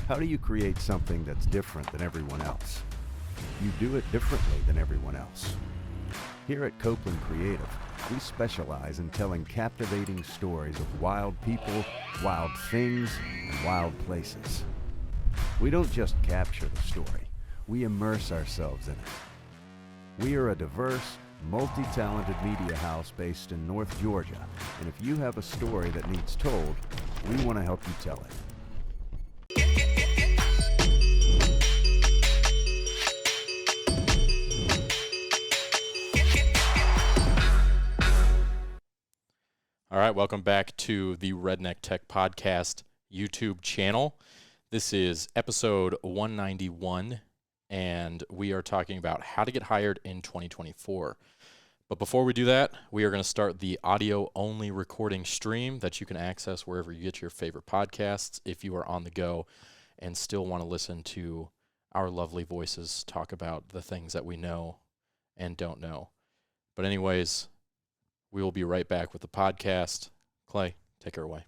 How do you create something that's different than everyone else? You do it differently than everyone else. Here at Copeland Creative, we specialize in telling captivating stories of wild people, wild things, and wild places. We don't just capture the story, we immerse ourselves in it. We are a diverse, multi-talented media house based in North Georgia, and if you have a story that needs told, we want to help you tell it. All right, welcome back to the Redneck Tech Podcast YouTube channel. This is episode 191, and we are talking about how to get hired in 2024. But before we do that, we are going to start the audio-only recording stream that you can access wherever you get your favorite podcasts if you are on the go and still want to listen to our lovely voices talk about the things that we know and don't know. But anyways, we will be right back with the podcast. Clay, take her away.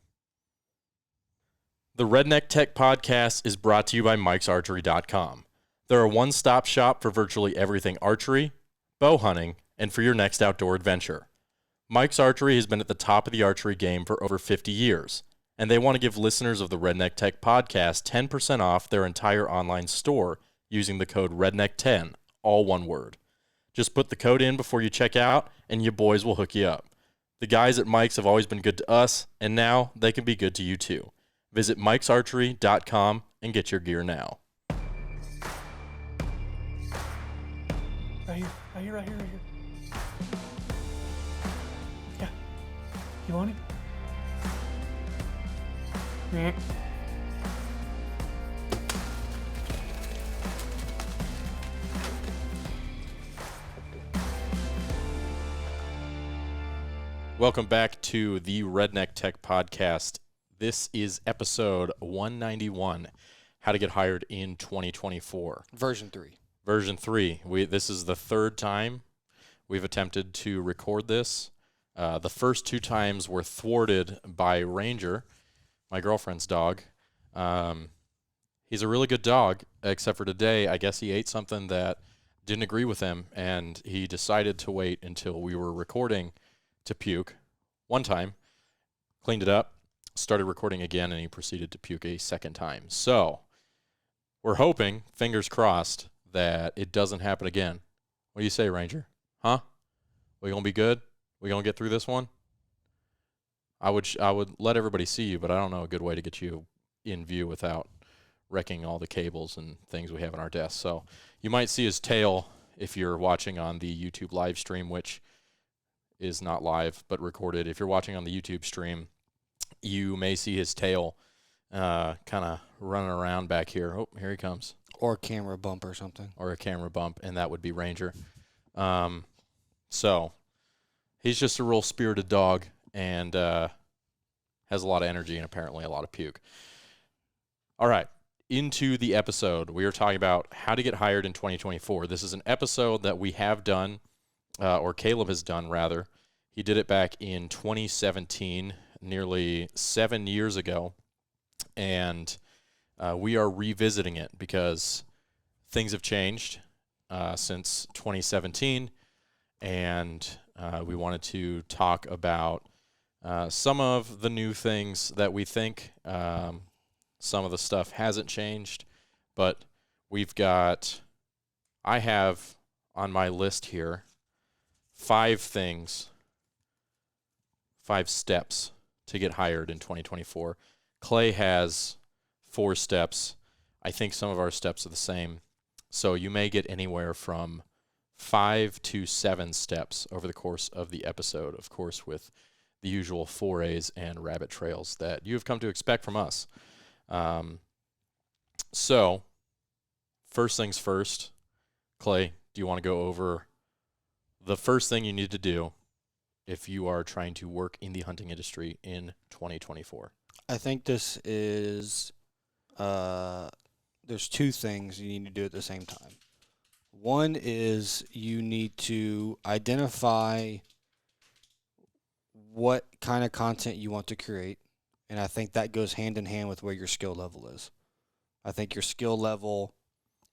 The Redneck Tech Podcast is brought to you by MikesArchery.com. They're a one-stop shop for virtually everything archery, bow hunting, and for your next outdoor adventure. Mike's Archery has been at the top of the archery game for over 50 years, and they want to give listeners of the Redneck Tech Podcast 10% off their entire online store using the code REDNECK10, all one word. Just put the code in before you check out, and your boys will hook you up. The guys at Mike's have always been good to us, and now they can be good to you too. Visit MikesArchery.com and get your gear now. Right here. Yeah. You want it? Yeah. Welcome back to the Redneck Tech Podcast. This is episode 191, How to Get Hired in 2024. Version 3. Version 3. This is the third time we've attempted to record this. The first two times were thwarted by Ranger, my girlfriend's dog. He's a really good dog, except for today. I guess he ate something that didn't agree with him, and he decided to wait until we were recording to puke one time, cleaned it up, started recording again, and he proceeded to puke a second time. So we're hoping, fingers crossed, that it doesn't happen again. What do you say, Ranger? Huh? We gonna be good? We gonna get through this one? I would let everybody see you, but I don't know a good way to get you in view without wrecking all the cables and things we have on our desk. So you might see his tail if you're watching on the YouTube live stream, which is not live but recorded. If you're watching on the YouTube stream, you may see his tail kind of running around back here. Oh, here he comes. Or a camera bump or something. Or a camera bump, and that would be Ranger. So he's just a real spirited dog and has a lot of energy and apparently a lot of puke. All right, into the episode. We are talking about how to get hired in 2024. This is an episode that we have done, or Caleb has done, rather. He did it back in 2017, nearly 7 years ago, and we are revisiting it because things have changed since 2017, and we wanted to talk about some of the new things that we think. Some of the stuff hasn't changed, but I have on my list here 5 steps to get hired in 2024. Clay has 4 steps. I think some of our steps are the same. So you may get anywhere from 5 to 7 steps over the course of the episode, of course, with the usual forays and rabbit trails that you have come to expect from us. So first things first, Clay, do you want to go over the first thing you need to do if you are trying to work in the hunting industry in 2024? I think this is, there's 2 things you need to do at the same time. One is you need to identify what kind of content you want to create, and I think that goes hand in hand with where your skill level is. I think your skill level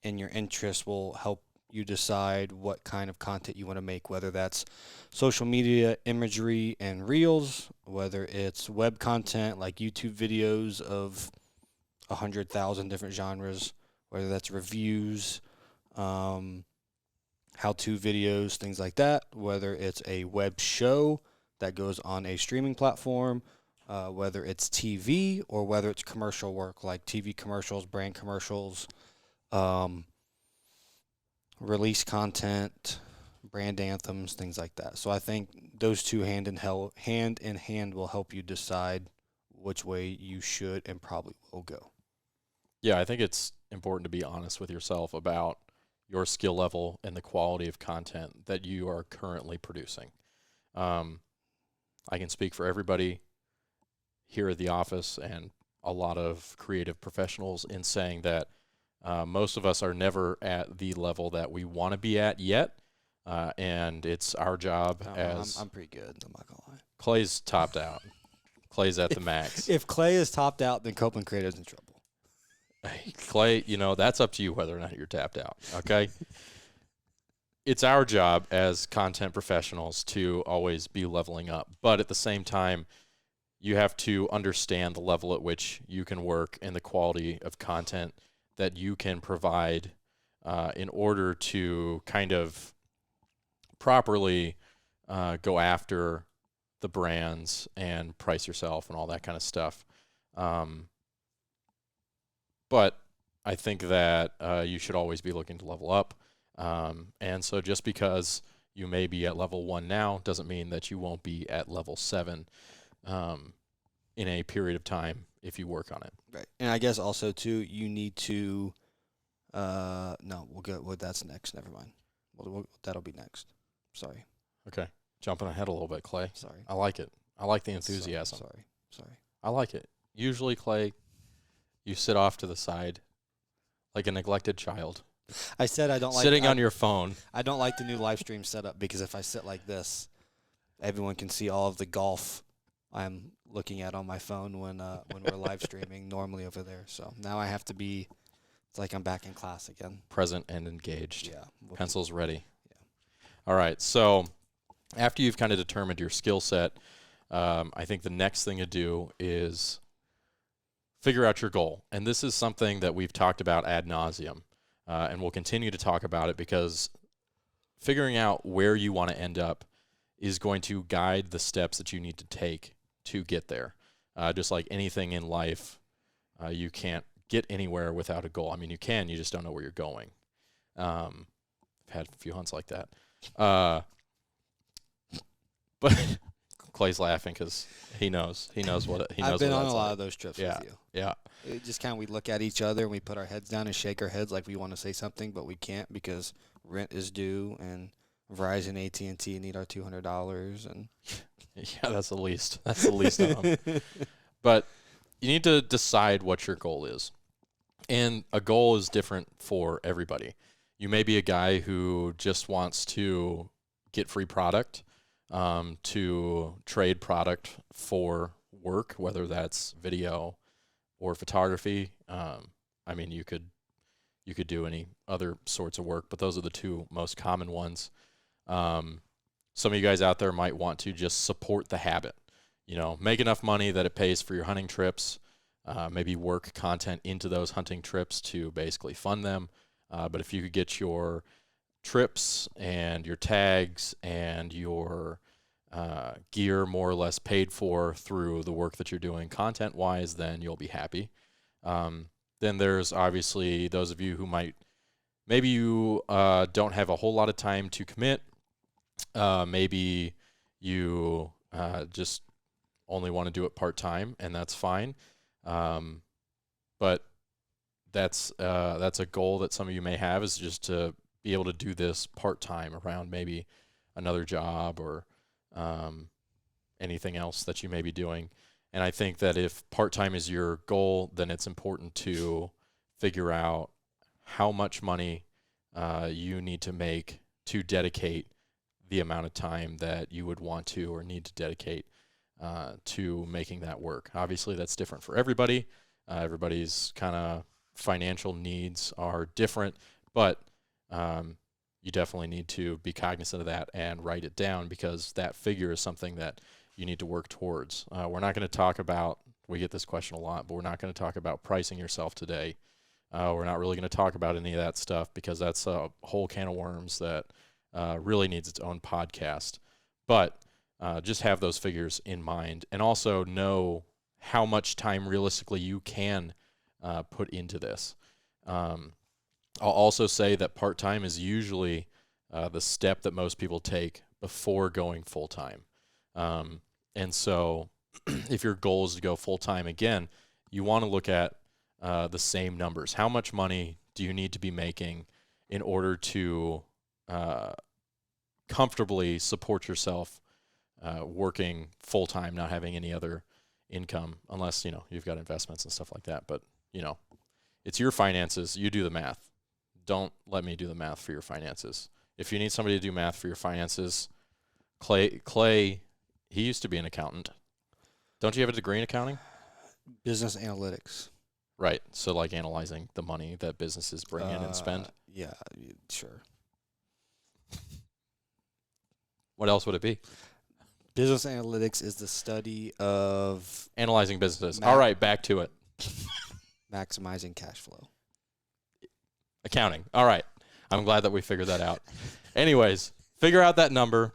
and your interests will help you decide what kind of content you want to make, whether that's social media imagery and reels, whether it's web content like YouTube videos of 100,000 different genres, whether that's reviews, how-to videos, things like that, whether it's a web show that goes on a streaming platform, whether it's TV or whether it's commercial work like TV commercials, brand commercials, release content, brand anthems, things like that. So I think those two hand in hand will help you decide which way you should and probably will go. Yeah, I think it's important to be honest with yourself about your skill level and the quality of content that you are currently producing. I can speak for everybody here at the office and a lot of creative professionals in saying that most of us are never at the level that we want to be at yet, and it's our job as... I'm pretty good, I'm not going to lie. Clay's topped out. Clay's at the max. If Clay is topped out, then Copeland Creative's in trouble. Clay, that's up to you whether or not you're tapped out, okay? It's our job as content professionals to always be leveling up, but at the same time, you have to understand the level at which you can work and the quality of content that you can provide in order to kind of properly go after the brands and price yourself and all that kind of stuff. But I think that you should always be looking to level up. And so just because you may be at level 1 now doesn't mean that you won't be at level 7 in a period of time if you work on it. Right. And I guess also, too, you need to no, we'll go. Well, that's next. Never mind. That'll be next. Sorry. Okay. Jumping ahead a little bit, Clay. Sorry. I like it. I like the enthusiasm. Sorry. I like it. Usually, Clay, you sit off to the side like a neglected child. I said I don't like sitting on your phone. I don't like the new live stream setup because if I sit like this, everyone can see all of the golf I'm looking at on my phone when we're live streaming normally over there. So now I have to be. It's like I'm back in class again. Present and engaged. Yeah. Pencils ready. Yeah. All right. So after you've kind of determined your skill set, I think the next thing to do is figure out your goal. And this is something that we've talked about ad nauseum, and we'll continue to talk about it because figuring out where you want to end up is going to guide the steps that you need to take to get there. Just like anything in life, you can't get anywhere without a goal. I mean, you can, you just don't know where you're going. I've had a few hunts like that. But Clay's laughing because he knows what he knows. I've been what on that's a lot like. of those trips Yeah. with you. Yeah. It just kind of we look at each other and we put our heads down and shake our heads like we want to say something, but we can't because rent is due and Verizon, AT&T need our $200 and Yeah, that's the least. That's the least of them. But you need to decide what your goal is. And a goal is different for everybody. You may be a guy who just wants to get free product, to trade product for work, whether that's video or photography. I mean, you could do any other sorts of work, but those are the two most common ones. Some of you guys out there might want to just support the habit, make enough money that it pays for your hunting trips, maybe work content into those hunting trips to basically fund them. But if you could get your trips and your tags and your gear more or less paid for through the work that you're doing content-wise, then you'll be happy. Then there's obviously those of you who maybe you don't have a whole lot of time to commit. Maybe you just only want to do it part-time, and that's fine. But that's a goal that some of you may have, is just to be able to do this part-time around maybe another job or anything else that you may be doing. And I think that if part-time is your goal, then it's important to figure out how much money you need to make to dedicate the amount of time that you would want to or need to dedicate to making that work. Obviously, that's different for everybody. Everybody's kind of financial needs are different, but you definitely need to be cognizant of that and write it down, because that figure is something that you need to work towards. We're not going to talk about, we get this question a lot, but we're not going to talk about pricing yourself today. We're not really going to talk about any of that stuff, because that's a whole can of worms that really needs its own podcast. But just have those figures in mind, and also know how much time realistically you can put into this. I'll also say that part-time is usually the step that most people take before going full-time. And so if your goal is to go full-time, again, you want to look at the same numbers. How much money do you need to be making in order to comfortably support yourself working full-time, not having any other income, unless, you've got investments and stuff like that. But, it's your finances. You do the math. Don't let me do the math for your finances. If you need somebody to do math for your finances, Clay, he used to be an accountant. Don't you have a degree in accounting? Business analytics. Right. So like analyzing the money that businesses bring in and spend? Yeah, sure. What else would it be? Business analytics is the study of Analyzing businesses. All right, back to it. maximizing cash flow. Accounting. All right. I'm glad that we figured that out. Anyways, figure out that number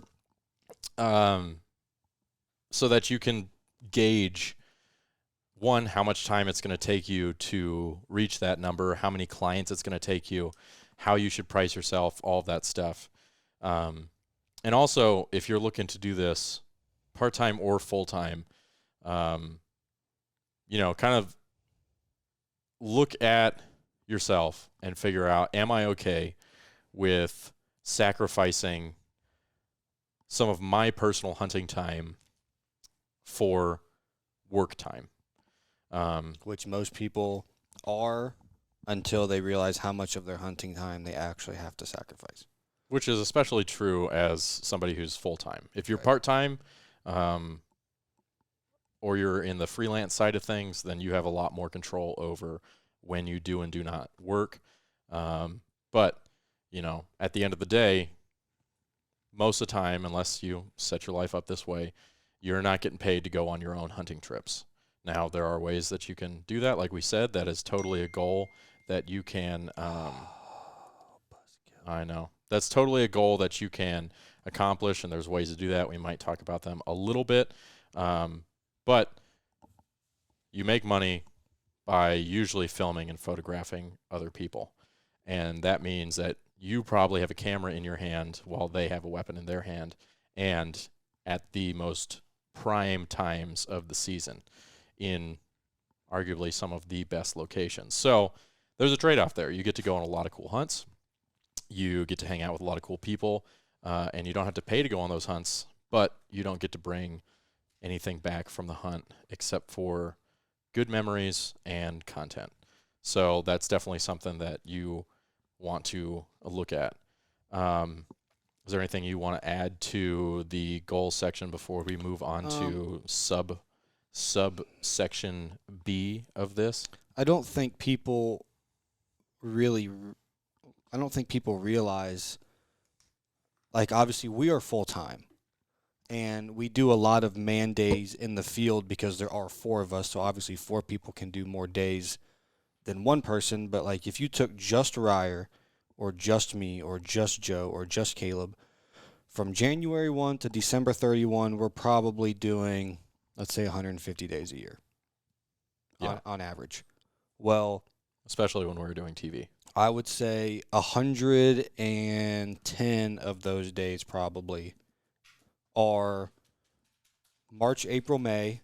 so that you can gauge, one, how much time it's going to take you to reach that number, how many clients it's going to take you, how you should price yourself, all of that stuff. And also, if you're looking to do this part-time or full-time, kind of look at yourself and figure out, am I okay with sacrificing some of my personal hunting time for work time? Which most people are, until they realize how much of their hunting time they actually have to sacrifice. Which is especially true as somebody who's full-time. If you're Right. part-time, or you're in the freelance side of things, then you have a lot more control over when you do and do not work. But, at the end of the day, most of the time, unless you set your life up this way, you're not getting paid to go on your own hunting trips. Now, there are ways that you can do that. Like we said, that is totally a goal that you can, I know. That's totally a goal that you can accomplish, and there's ways to do that. We might talk about them a little bit. But you make money by usually filming and photographing other people. And that means that you probably have a camera in your hand while they have a weapon in their hand, and at the most prime times of the season in arguably some of the best locations. So there's a trade-off there. You get to go on a lot of cool hunts. You get to hang out with a lot of cool people, and you don't have to pay to go on those hunts, but you don't get to bring anything back from the hunt except for good memories and content. So that's definitely something that you want to look at. Is there anything you want to add to the goals section before we move on to subsection B of this? I don't think people realize, like, obviously we are full-time and we do a lot of man days in the field because there are 4 of us. So obviously 4 people can do more days than one person. But like, if you took just Ryer or just me or just Joe or just Caleb, from January 1 to December 31, we're probably doing, let's say, 150 days a year on average. Well, especially when we're doing TV. I would say 110 of those days probably are March, April, May,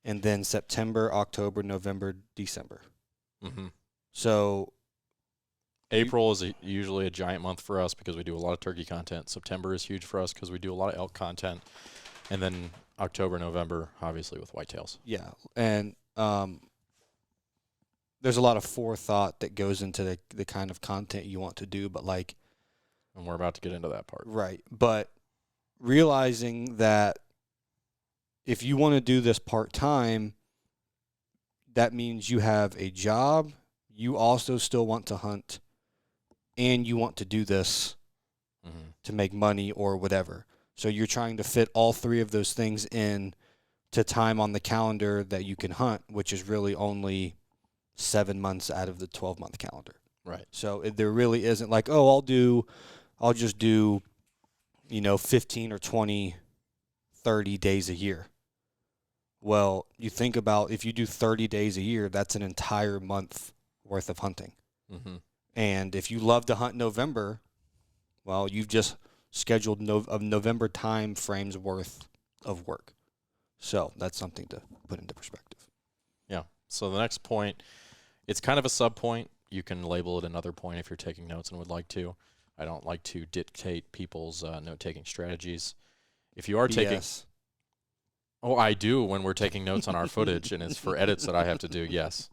and then September, October, November, December. Mm-hmm. So April is usually a giant month for us because we do a lot of turkey content. September is huge for us because we do a lot of elk content. And then October, November, obviously with whitetails. yeah, and there's a lot of forethought that goes into the kind of content you want to do, but like, And we're about to get into that part. right. But realizing that if you want to do this part-time, that means you have a job, you also still want to hunt and you want to do this Mm-hmm. to make money or whatever. So you're trying to fit all three of those things in to time on the calendar that you can hunt, which is really only 7 months out of the 12-month calendar. Right. So there really isn't like, oh, I'll just do, 15 or 20, 30 days a year. Well, you think about if you do 30 days a year, that's an entire month worth of hunting. Mm-hmm. And if you love to hunt November, well, you've just scheduled November time frames worth of work. So that's something to put into perspective. Yeah. So the next point, it's kind of a sub point. You can label it another point if you're taking notes and would like to. I don't like to dictate people's note-taking strategies. If you are taking... BS. Oh, I do when we're taking notes on our footage, and it's for edits that I have to do, yes.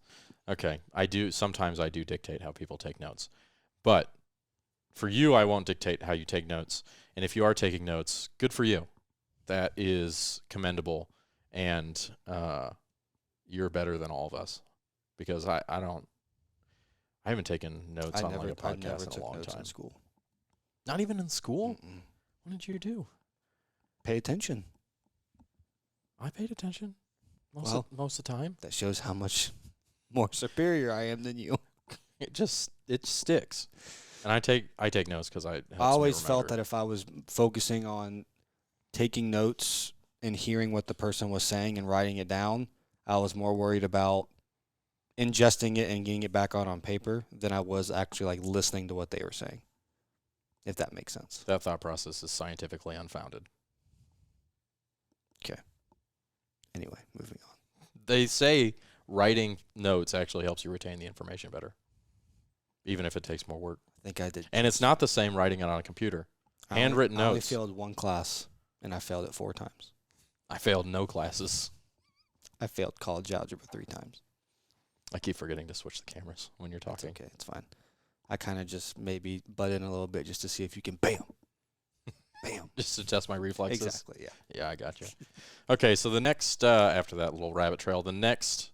Okay, I do. Sometimes I do dictate how people take notes. But for you, I won't dictate how you take notes. And if you are taking notes, good for you. That is commendable, and you're better than all of us. Because I haven't taken notes on like a podcast in a long time. In school. Not even in school? Mm-mm. What did you do? Pay attention. I paid attention most of the time. That shows how much more superior I am than you. It sticks. And I take notes because I always felt that if I was focusing on taking notes and hearing what the person was saying and writing it down, I was more worried about ingesting it and getting it back on paper than I was actually like listening to what they were saying. If that makes sense. That thought process is scientifically unfounded. Anyway, moving on. They say writing notes actually helps you retain the information better, even if it takes more work. I think I did. And it's not the same writing it on a computer. Handwritten I only notes. failed one class, and I failed it 4 times. I failed no classes. I failed college algebra 3 times. I keep forgetting to switch the cameras when you're talking. It's okay, it's fine. I kind of just maybe butt in a little bit just to see if you can bam. Bam. Just to test my reflexes. Exactly, yeah. Yeah, I got you. Okay, so the next, after that little rabbit trail, the next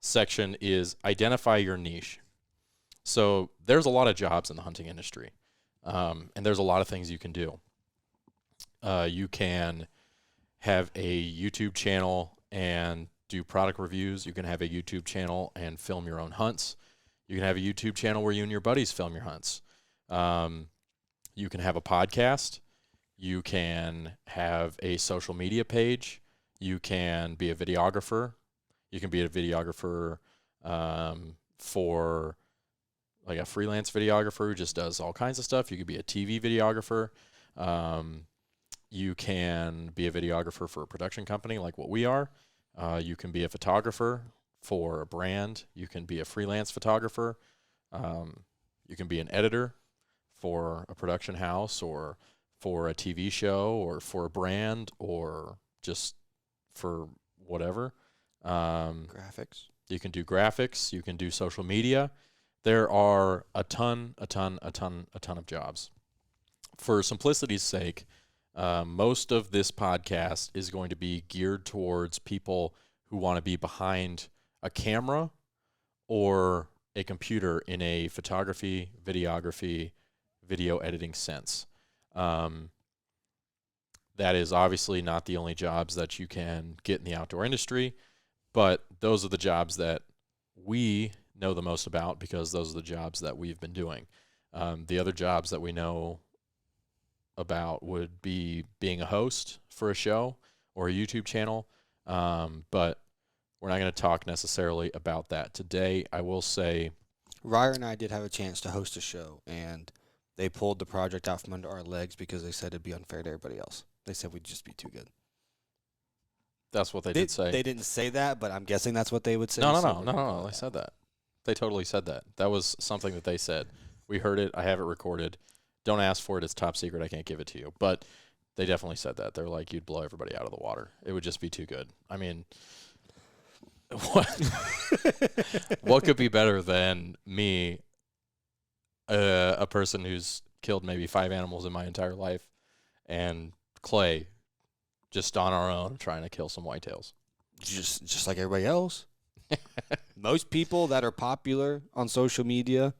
section is identify your niche. So there's a lot of jobs in the hunting industry, and there's a lot of things you can do. You can have a YouTube channel and do product reviews. You can have a YouTube channel and film your own hunts. You can have a YouTube channel where you and your buddies film your hunts. You can have a podcast. You can have a social media page. You can be a videographer. You can be a videographer for like a freelance videographer who just does all kinds of stuff. You could be a TV videographer. You can be a videographer for a production company like what we are. You can be a photographer for a brand. You can be a freelance photographer. You can be an editor for a production house or for a TV show or for a brand or just for whatever. Graphics. You can do graphics. You can do social media. There are a ton of jobs. For simplicity's sake, most of this podcast is going to be geared towards people who want to be behind a camera or a computer in a photography, videography, video editing sense. That is obviously not the only jobs that you can get in the outdoor industry, but those are the jobs that we know the most about because those are the jobs that we've been doing. The other jobs that we know about would be being a host for a show or a YouTube channel, but we're not going to talk necessarily about that today. I will say Ryer and I did have a chance to host a show, and they pulled the project out from under our legs because they said it'd be unfair to everybody else. They said we'd just be too good. that's what they did say. They didn't say that, but I'm guessing that's what they would say. No. They said that. They totally said that. That was something that they said. We heard it. I have it recorded. Don't ask for it. It's top secret. I can't give it to you. But they definitely said that. They're like, you'd blow everybody out of the water. It would just be too good. I mean, what could be better than me, a person who's killed maybe 5 animals in my entire life, and Clay, just on our own, trying to kill some whitetails? Just like everybody else. Most people that are popular on social media,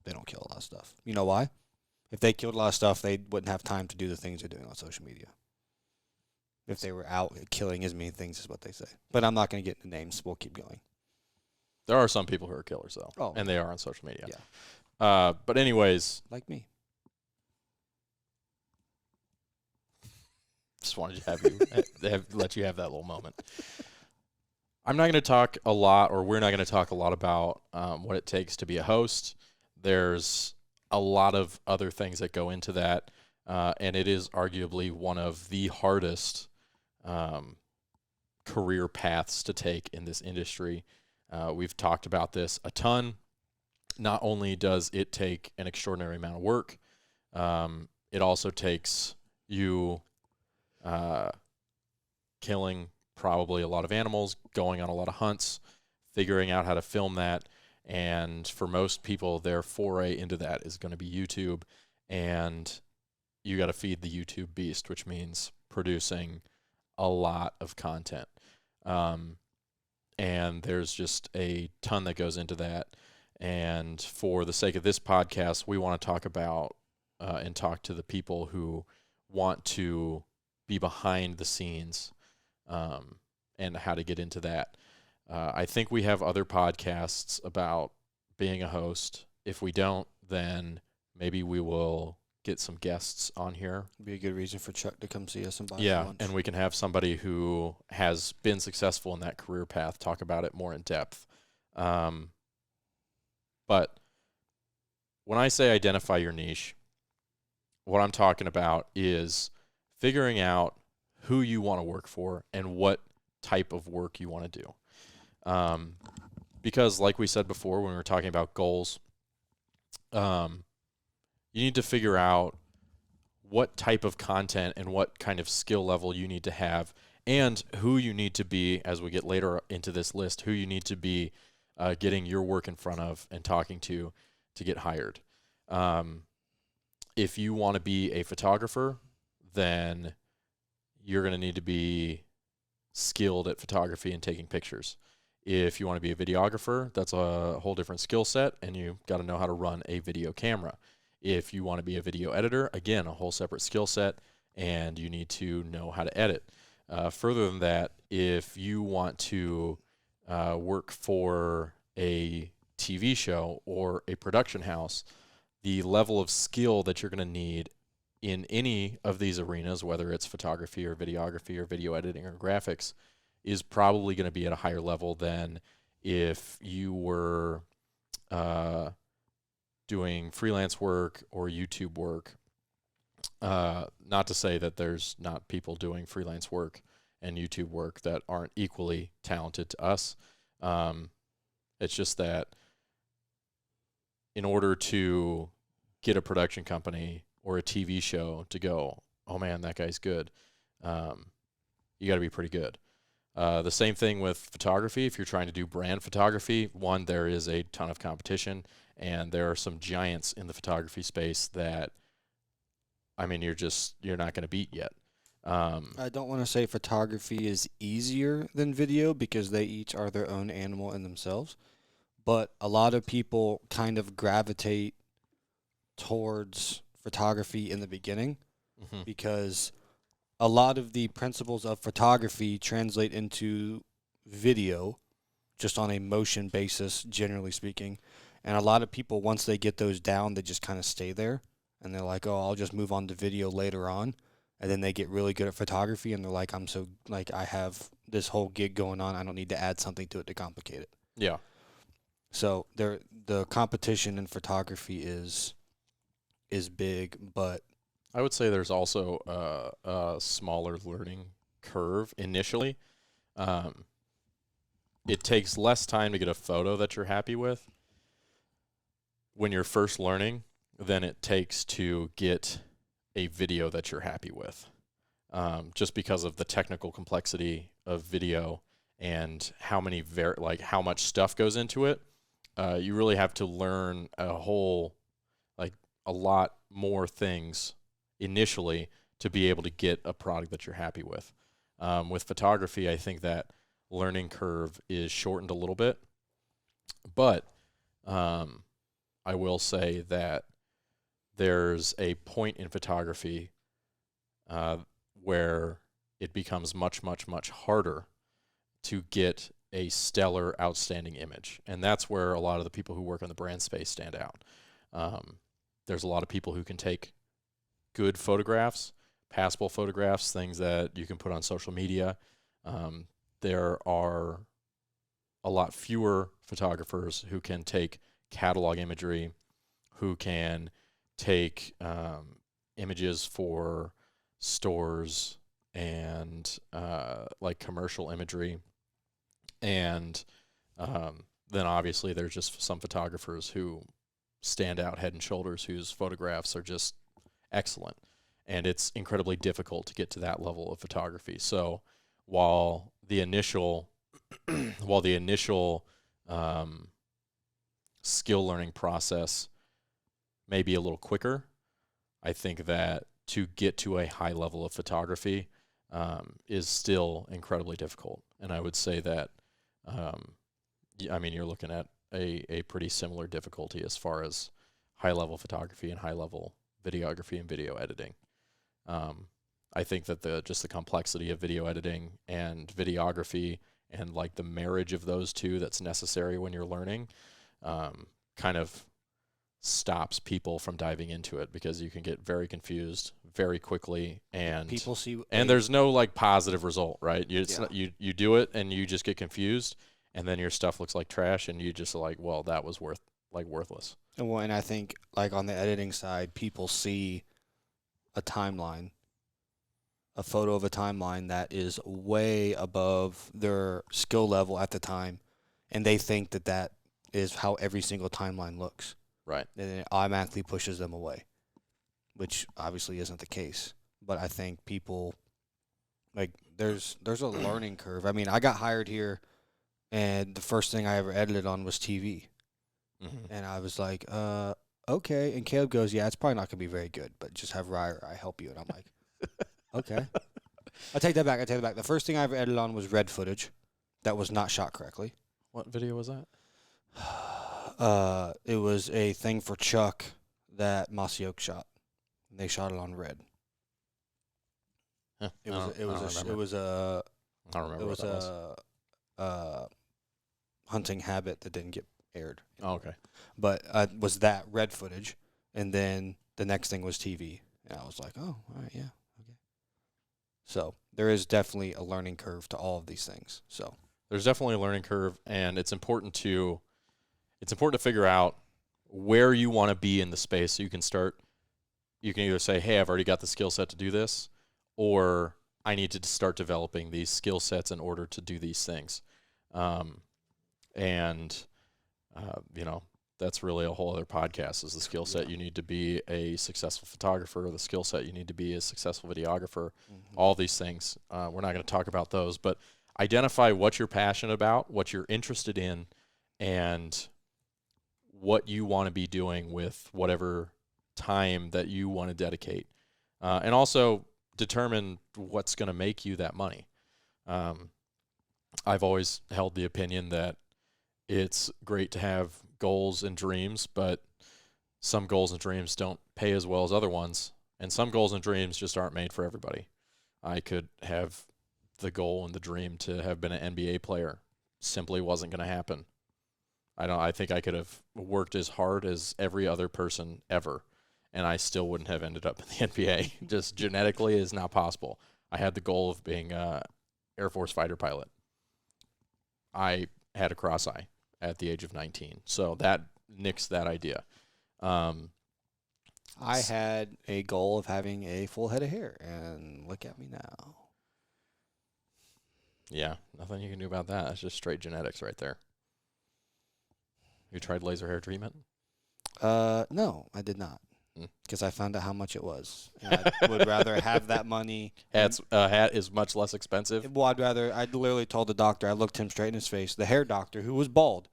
they don't kill a lot of stuff. You know why? If they killed a lot of stuff, they wouldn't have time to do the things they're doing on social media. If they were out killing as many things is what they say. But I'm not going to get into names. We'll keep going. There are some people who are killers, though, Oh. and they are on social media. Yeah. But anyways, Like me. just wanted to let you have that little moment. I'm not going to talk a lot, or we're not going to talk a lot about what it takes to be a host. There's a lot of other things that go into that, and it is arguably one of the hardest career paths to take in this industry. We've talked about this a ton. Not only does it take an extraordinary amount of work, it also takes you killing probably a lot of animals, going on a lot of hunts, figuring out how to film that. And for most people, their foray into that is going to be YouTube. And you got to feed the YouTube beast, which means producing a lot of content. And there's just a ton that goes into that. And for the sake of this podcast, we want to talk about and talk to the people who want to be behind the scenes and how to get into that. I think we have other podcasts about being a host. If we don't, then maybe we will get some guests on here. Be a good reason for Chuck to come see us and buy Yeah, lunch. and we can have somebody who has been successful in that career path talk about it more in depth. But when I say identify your niche, what I'm talking about is figuring out who you want to work for and what type of work you want to do. Because like we said before when we were talking about goals, you need to figure out what type of content and what kind of skill level you need to have and who you need to be, as we get later into this list, who you need to be getting your work in front of and talking to get hired. If you want to be a photographer, then you're going to need to be skilled at photography and taking pictures. If you want to be a videographer, that's a whole different skill set, and you got to know how to run a video camera. If you want to be a video editor, again, a whole separate skill set, and you need to know how to edit. Further than that, if you want to work for a TV show or a production house, the level of skill that you're going to need in any of these arenas, whether it's photography or videography or video editing or graphics, is probably going to be at a higher level than if you were doing freelance work or YouTube work. Not to say that there's not people doing freelance work and YouTube work that aren't equally talented to us. It's just that in order to get a production company or a TV show to go, oh man, that guy's good, you got to be pretty good. The same thing with photography. If you're trying to do brand photography, one, there is a ton of competition, and there are some giants in the photography space that, I mean, you're not going to beat yet. I don't want to say photography is easier than video because they each are their own animal in themselves, but a lot of people kind of gravitate towards photography in the beginning because a lot of the principles of photography translate into video just on a motion basis, generally speaking. And a lot of people, once they get those down, they just kind of stay there. And they're like, oh, I'll just move on to video later on. And then they get really good at photography, and they're like, I have this whole gig going on. I don't need to add something to it to complicate it. Yeah. So the competition in photography is big, but I would say there's also a smaller learning curve initially. It takes less time to get a photo that you're happy with when you're first learning than it takes to get a video that you're happy with, just because of the technical complexity of video and how many how much stuff goes into it. You really have to learn a lot more things initially to be able to get a product that you're happy with. With photography, I think that learning curve is shortened a little bit. But I will say that there's a point in photography where it becomes much, much, much harder to get a stellar, outstanding image. And that's where a lot of the people who work in the brand space stand out. There's a lot of people who can take good photographs, passable photographs, things that you can put on social media. There are a lot fewer photographers who can take catalog imagery, who can take images for stores and like commercial imagery. And then obviously there's just some photographers who stand out head and shoulders, whose photographs are just excellent. And it's incredibly difficult to get to that level of photography. So while the initial skill learning process may be a little quicker, I think that to get to a high level of photography is still incredibly difficult. And I would say that, I mean, you're looking at a pretty similar difficulty as far as high level photography and high level videography and video editing. I think that just the complexity of video editing and videography and like the marriage of those two that's necessary when you're learning kind of stops people from diving into it, because you can get very confused very quickly, and People see, and there's no like positive result, right? Yeah. You do it and you just get confused, and then your stuff looks like trash, and you just like, well, that was worthless. and I think like on the editing side, people see a timeline, a photo of a timeline that is way above their skill level at the time, and they think that that is how every single timeline looks. Right. And it automatically pushes them away, which obviously isn't the case. But I think people, like, there's a learning curve. I mean, I got hired here, and the first thing I ever edited on was TV. Mm-hmm. And I was like, okay. And Caleb goes, yeah, it's probably not going to be very good, but just have Ryer, I help you. And I'm like, okay. I take that back. The first thing I ever edited on was red footage that was not shot correctly. What video was that? It was a thing for Chuck that Mossy Oak shot. And they shot it on red. Huh, It I don't remember what that was. a hunting habit that didn't get aired. Oh, okay. But was that red footage, and then the next thing was TV, and I was like, oh, all right, yeah, okay. So there is definitely a learning curve to all of these things. So There's definitely a learning curve, and it's important to figure out where you want to be in the space, so you can start. You can either say, hey, I've already got the skill set to do this, or I need to start developing these skill sets in order to do these things. You know, that's really a whole other podcast, is the skill set you need to be a successful photographer, the skill set you need to be a successful videographer, all these things. We're not going to talk about those, but identify what you're passionate about, what you're interested in, and what you want to be doing with whatever time that you want to dedicate. And also determine what's going to make you that money. I've always held the opinion that it's great to have goals and dreams, but some goals and dreams don't pay as well as other ones, and some goals and dreams just aren't made for everybody. I could have the goal and the dream to have been an NBA player. Simply wasn't going to happen. I think I could have worked as hard as every other person ever, and I still wouldn't have ended up in the NBA. Just genetically is not possible. I had the goal of being an Air Force fighter pilot. I had a cross eye at the age of 19, so that nixed that idea. I had a goal of having a full head of hair, and look at me now. Yeah, nothing you can do about that. It's just straight genetics right there. You tried laser hair treatment? No, I did not, because I found out how much it was. And I would rather have that money. Hat is much less expensive. Well, I literally told the doctor, I looked him straight in his face, the hair doctor, who was bald.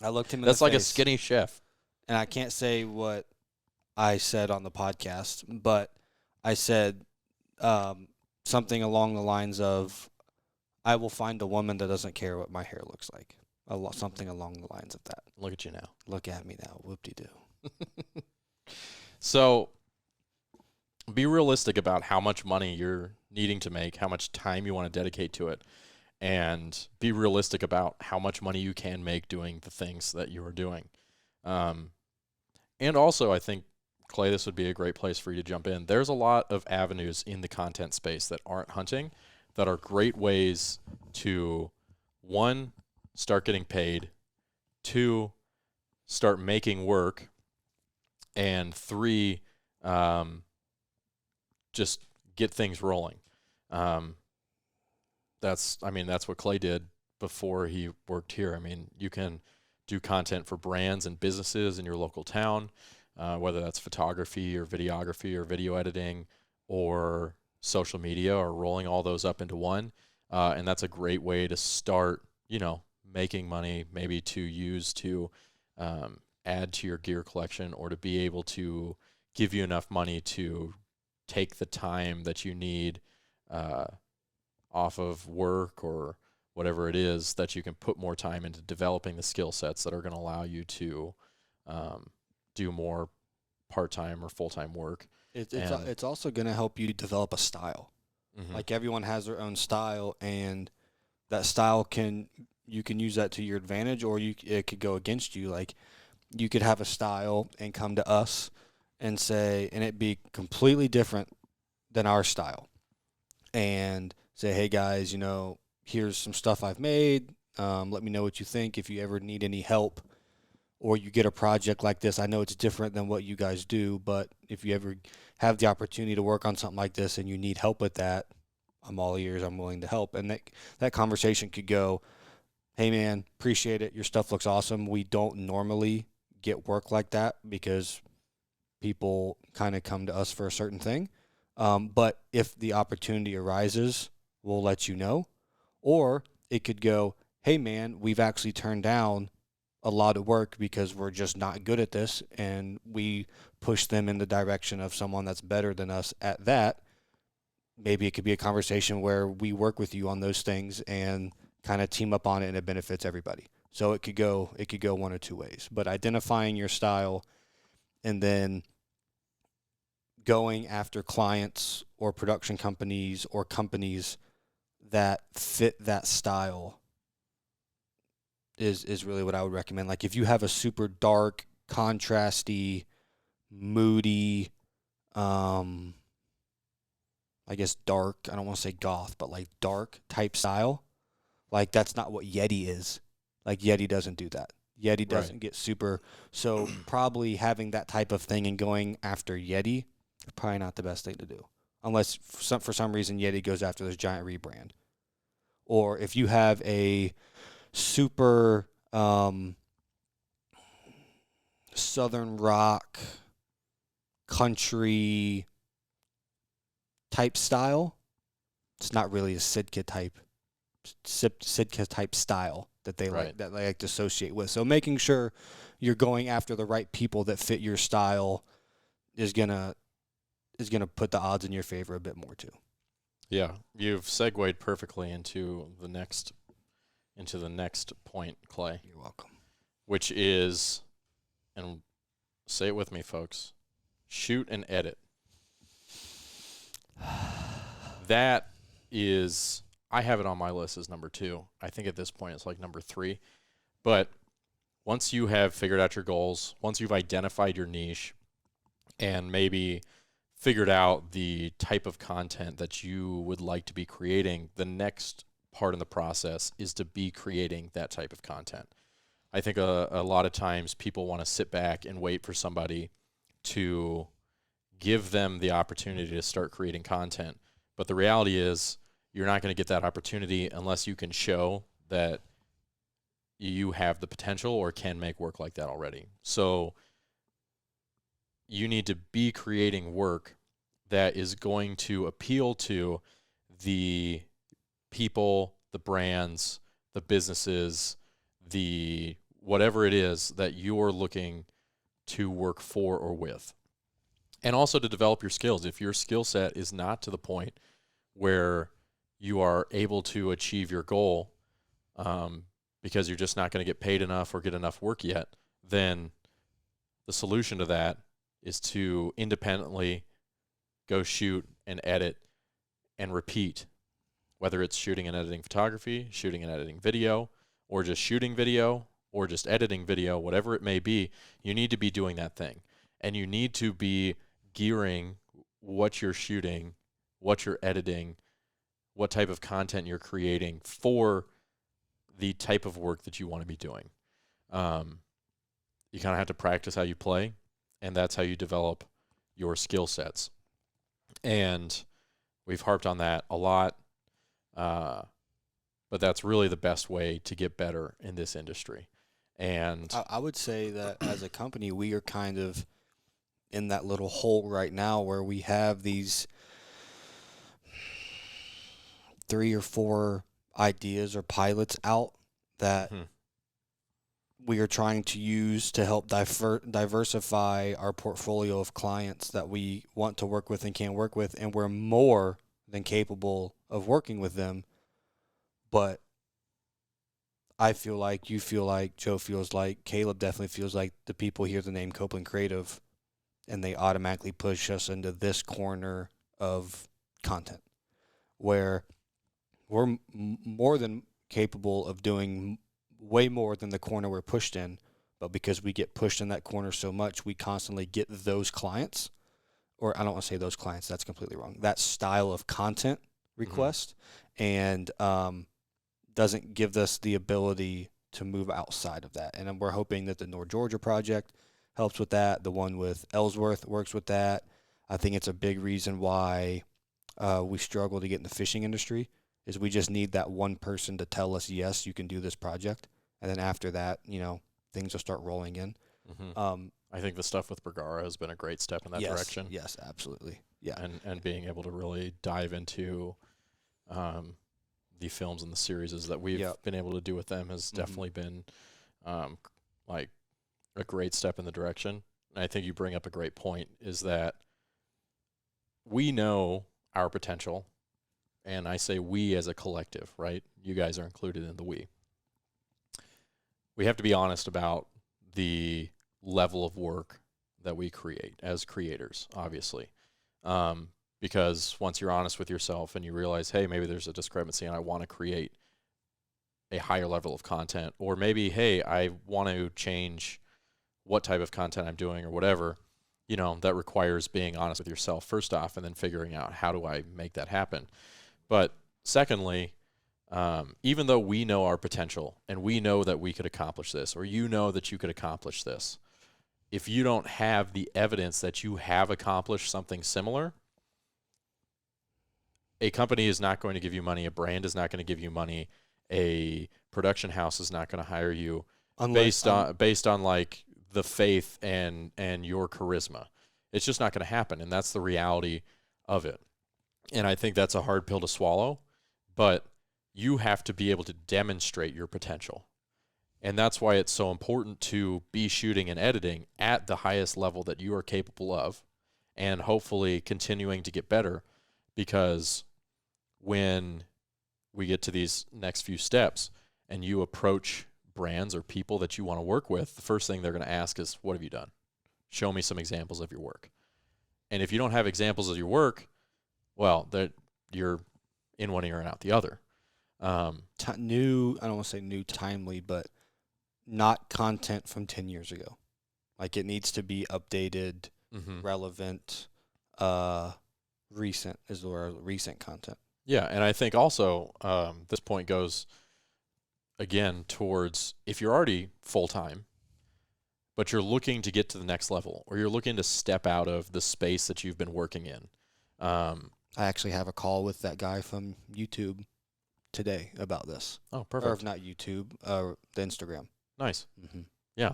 I looked him in That's the like face. a skinny chef. And I can't say what I said on the podcast, but I said something along the lines of, I will find a woman that doesn't care what my hair looks like. Something along the lines of that. Look at you now. Look at me now. Whoop-de-doo. So be realistic about how much money you're needing to make, how much time you want to dedicate to it, and be realistic about how much money you can make doing the things that you are doing. And also, I think, Clay, this would be a great place for you to jump in. There's a lot of avenues in the content space that aren't hunting that are great ways to, one, start getting paid, two, start making work, and three, just get things rolling. That's what Clay did before he worked here. I mean, you can do content for brands and businesses in your local town, whether that's photography or videography or video editing or social media, or rolling all those up into one. And that's a great way to start, making money, maybe to use to add to your gear collection, or to be able to give you enough money to take the time that you need off of work or whatever it is, that you can put more time into developing the skill sets that are going to allow you to do more part-time or full-time work. It's also going to help you develop a style. Mm-hmm. Like, everyone has their own style, and that style you can use that to your advantage, or it could go against you. Like, you could have a style and come to us and it be completely different than our style, and say, hey guys, here's some stuff I've made. Let me know what you think. If you ever need any help, or you get a project like this, I know it's different than what you guys do, but if you ever have the opportunity to work on something like this and you need help with that, I'm all ears. I'm willing to help. And that conversation could go, hey man, appreciate it. Your stuff looks awesome. We don't normally get work like that because people kind of come to us for a certain thing. But if the opportunity arises, we'll let you know. Or it could go, hey man, we've actually turned down a lot of work because we're just not good at this, and we push them in the direction of someone that's better than us at that. Maybe it could be a conversation where we work with you on those things and kind of team up on it, and it benefits everybody. So it could go one or two ways. But identifying your style and then going after clients or production companies or companies that fit that style is really what I would recommend. Like, if you have a super dark, contrasty, moody, I guess dark, I don't want to say goth, but like dark type style, like, that's not what Yeti is. Like, Yeti doesn't do that. Yeti doesn't get super. So probably having that type of thing and going after Yeti is probably not the best thing to do, unless for some reason Yeti goes after this giant rebrand. Or if you have a super southern rock country type style, it's not really a Sitka type style that they like to associate with. So making sure you're going after the right people that fit your style is gonna put the odds in your favor a bit more too. Yeah, you've segued perfectly into the next point, Clay. You're welcome. Which is, and say it with me, folks, shoot and edit. That is, I have it on my list as number 2. I think at this point it's like number 3. But once you have figured out your goals, once you've identified your niche, and maybe figured out the type of content that you would like to be creating, the next part in the process is to be creating that type of content. I think a lot of times people want to sit back and wait for somebody to give them the opportunity to start creating content. But the reality is you're not going to get that opportunity unless you can show that you have the potential or can make work like that already. So you need to be creating work that is going to appeal to the people, the brands, the businesses, the whatever it is that you're looking to work for or with. And also to develop your skills. If your skill set is not to the point where you are able to achieve your goal because you're just not going to get paid enough or get enough work yet, then the solution to that is to independently go shoot and edit and repeat, whether it's shooting and editing photography, shooting and editing video, or just shooting video, or just editing video, whatever it may be. You need to be doing that thing. And you need to be gearing what you're shooting, what you're editing, what type of content you're creating for the type of work that you want to be doing. You kind of have to practice how you play, and that's how you develop your skill sets. And we've harped on that a lot, but that's really the best way to get better in this industry. And I would say that as a company, we are kind of in that little hole right now where we have these 3 or 4 ideas or pilots out that we are trying to use to help diversify our portfolio of clients that we want to work with and can work with, and we're more than capable of working with them. But I feel like, you feel like, Joe feels like, Caleb definitely feels like the people hear the name Copeland Creative and they automatically push us into this corner of content where we're more than capable of doing way more than the corner we're pushed in, but because we get pushed in that corner so much, we constantly get those clients, or I don't want to say those clients, that's completely wrong, that style of content request, and doesn't give us the ability to move outside of that. And we're hoping that the North Georgia project helps with that. The one with Ellsworth works with that. I think it's a big reason why we struggle to get in the fishing industry, is we just need that one person to tell us, yes, you can do this project. And then after that, things will start rolling in. I think the stuff with Bergara has been a great step in that direction. Yes, absolutely. Yeah. And being able to really dive into the films and the series that we've been able to do with them has definitely been like a great step in the direction. And I think you bring up a great point, is that we know our potential, and I say we as a collective, right? You guys are included in the we. We have to be honest about the level of work that we create as creators, obviously. Because once you're honest with yourself and you realize, hey, maybe there's a discrepancy and I want to create a higher level of content, or maybe, hey, I want to change what type of content I'm doing or whatever, that requires being honest with yourself first off, and then figuring out how do I make that happen. But secondly, even though we know our potential and we know that we could accomplish this, or that you could accomplish this, if you don't have the evidence that you have accomplished something similar, a company is not going to give you money, a brand is not going to give you money, a production house is not going to hire you based on like the faith and your charisma. It's just not going to happen, and that's the reality of it. And I think that's a hard pill to swallow, but you have to be able to demonstrate your potential. And that's why it's so important to be shooting and editing at the highest level that you are capable of, and hopefully continuing to get better, because when we get to these next few steps and you approach brands or people that you want to work with, the first thing they're going to ask is, what have you done? Show me some examples of your work. And if you don't have examples of your work, well, you're in one ear and out the other. New, I don't want to say new, timely, but not content from 10 years ago. Like, it needs to be updated, relevant, recent is the recent content. Yeah, and I think also this point goes, again, towards if you're already full-time, but you're looking to get to the next level, or you're looking to step out of the space that you've been working in. I actually have a call with that guy from YouTube today about this. Oh, perfect. Or if not YouTube, the Instagram. Nice. Yeah.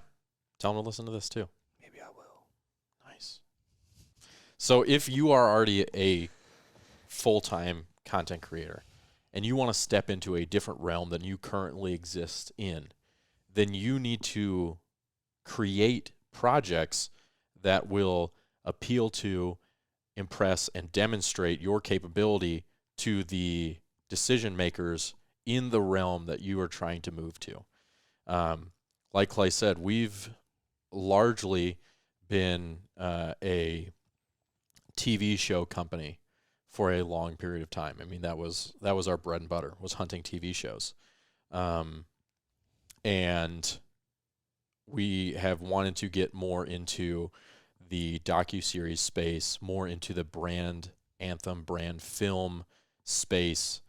Tell him to listen to this too. Maybe I will. Nice. So if you are already a full-time content creator and you want to step into a different realm than you currently exist in, then you need to create projects that will appeal to, impress, and demonstrate your capability to the decision makers in the realm that you are trying to move to. Like Clay said, we've largely been a TV show company for a long period of time. I mean, that was our bread and butter, was hunting TV shows. And we have wanted to get more into the docuseries space, more into the brand anthem, brand film space,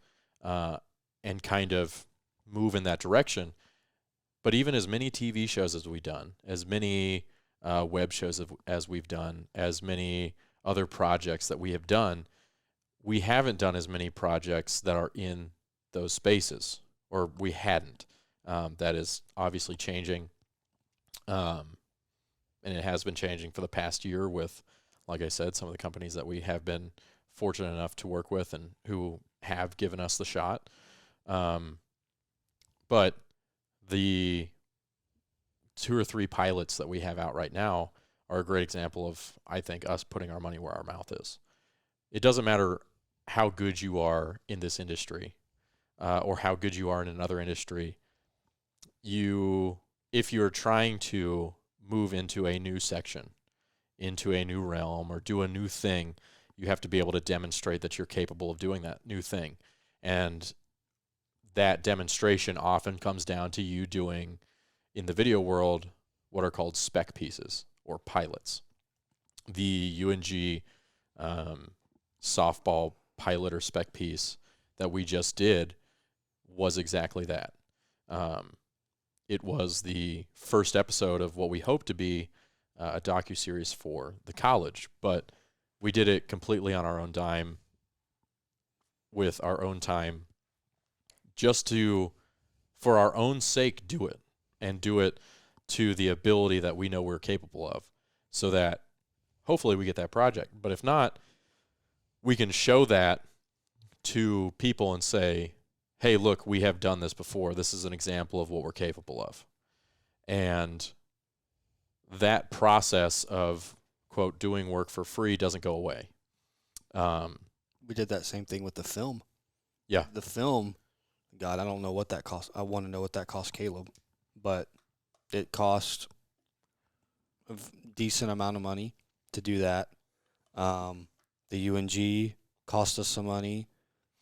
and kind of move in that direction. But even as many TV shows as we've done, as many web shows as we've done, as many other projects that we have done, we haven't done as many projects that are in those spaces, or we hadn't. That is obviously changing, and it has been changing for the past year with, like I said, some of the companies that we have been fortunate enough to work with and who have given us the shot. But the 2 or 3 pilots that we have out right now are a great example of, I think, us putting our money where our mouth is. It doesn't matter how good you are in this industry, or how good you are in another industry. If you're trying to move into a new section, into a new realm, or do a new thing, you have to be able to demonstrate that you're capable of doing that new thing. And that demonstration often comes down to you doing, in the video world, what are called spec pieces or pilots. The UNG softball pilot or spec piece that we just did was exactly that. It was the first episode of what we hope to be a docuseries for the college, but we did it completely on our own dime, with our own time, just to, for our own sake, do it, and do it to the ability that we know we're capable of, so that hopefully we get that project. But if not, we can show that to people and say, hey, look, we have done this before. This is an example of what we're capable of. And that process of, quote, doing work for free doesn't go away. We did that same thing with the film. Yeah. The film, God, I don't know what that cost. I want to know what that cost Caleb, but it cost a decent amount of money to do that. The UNG cost us some money.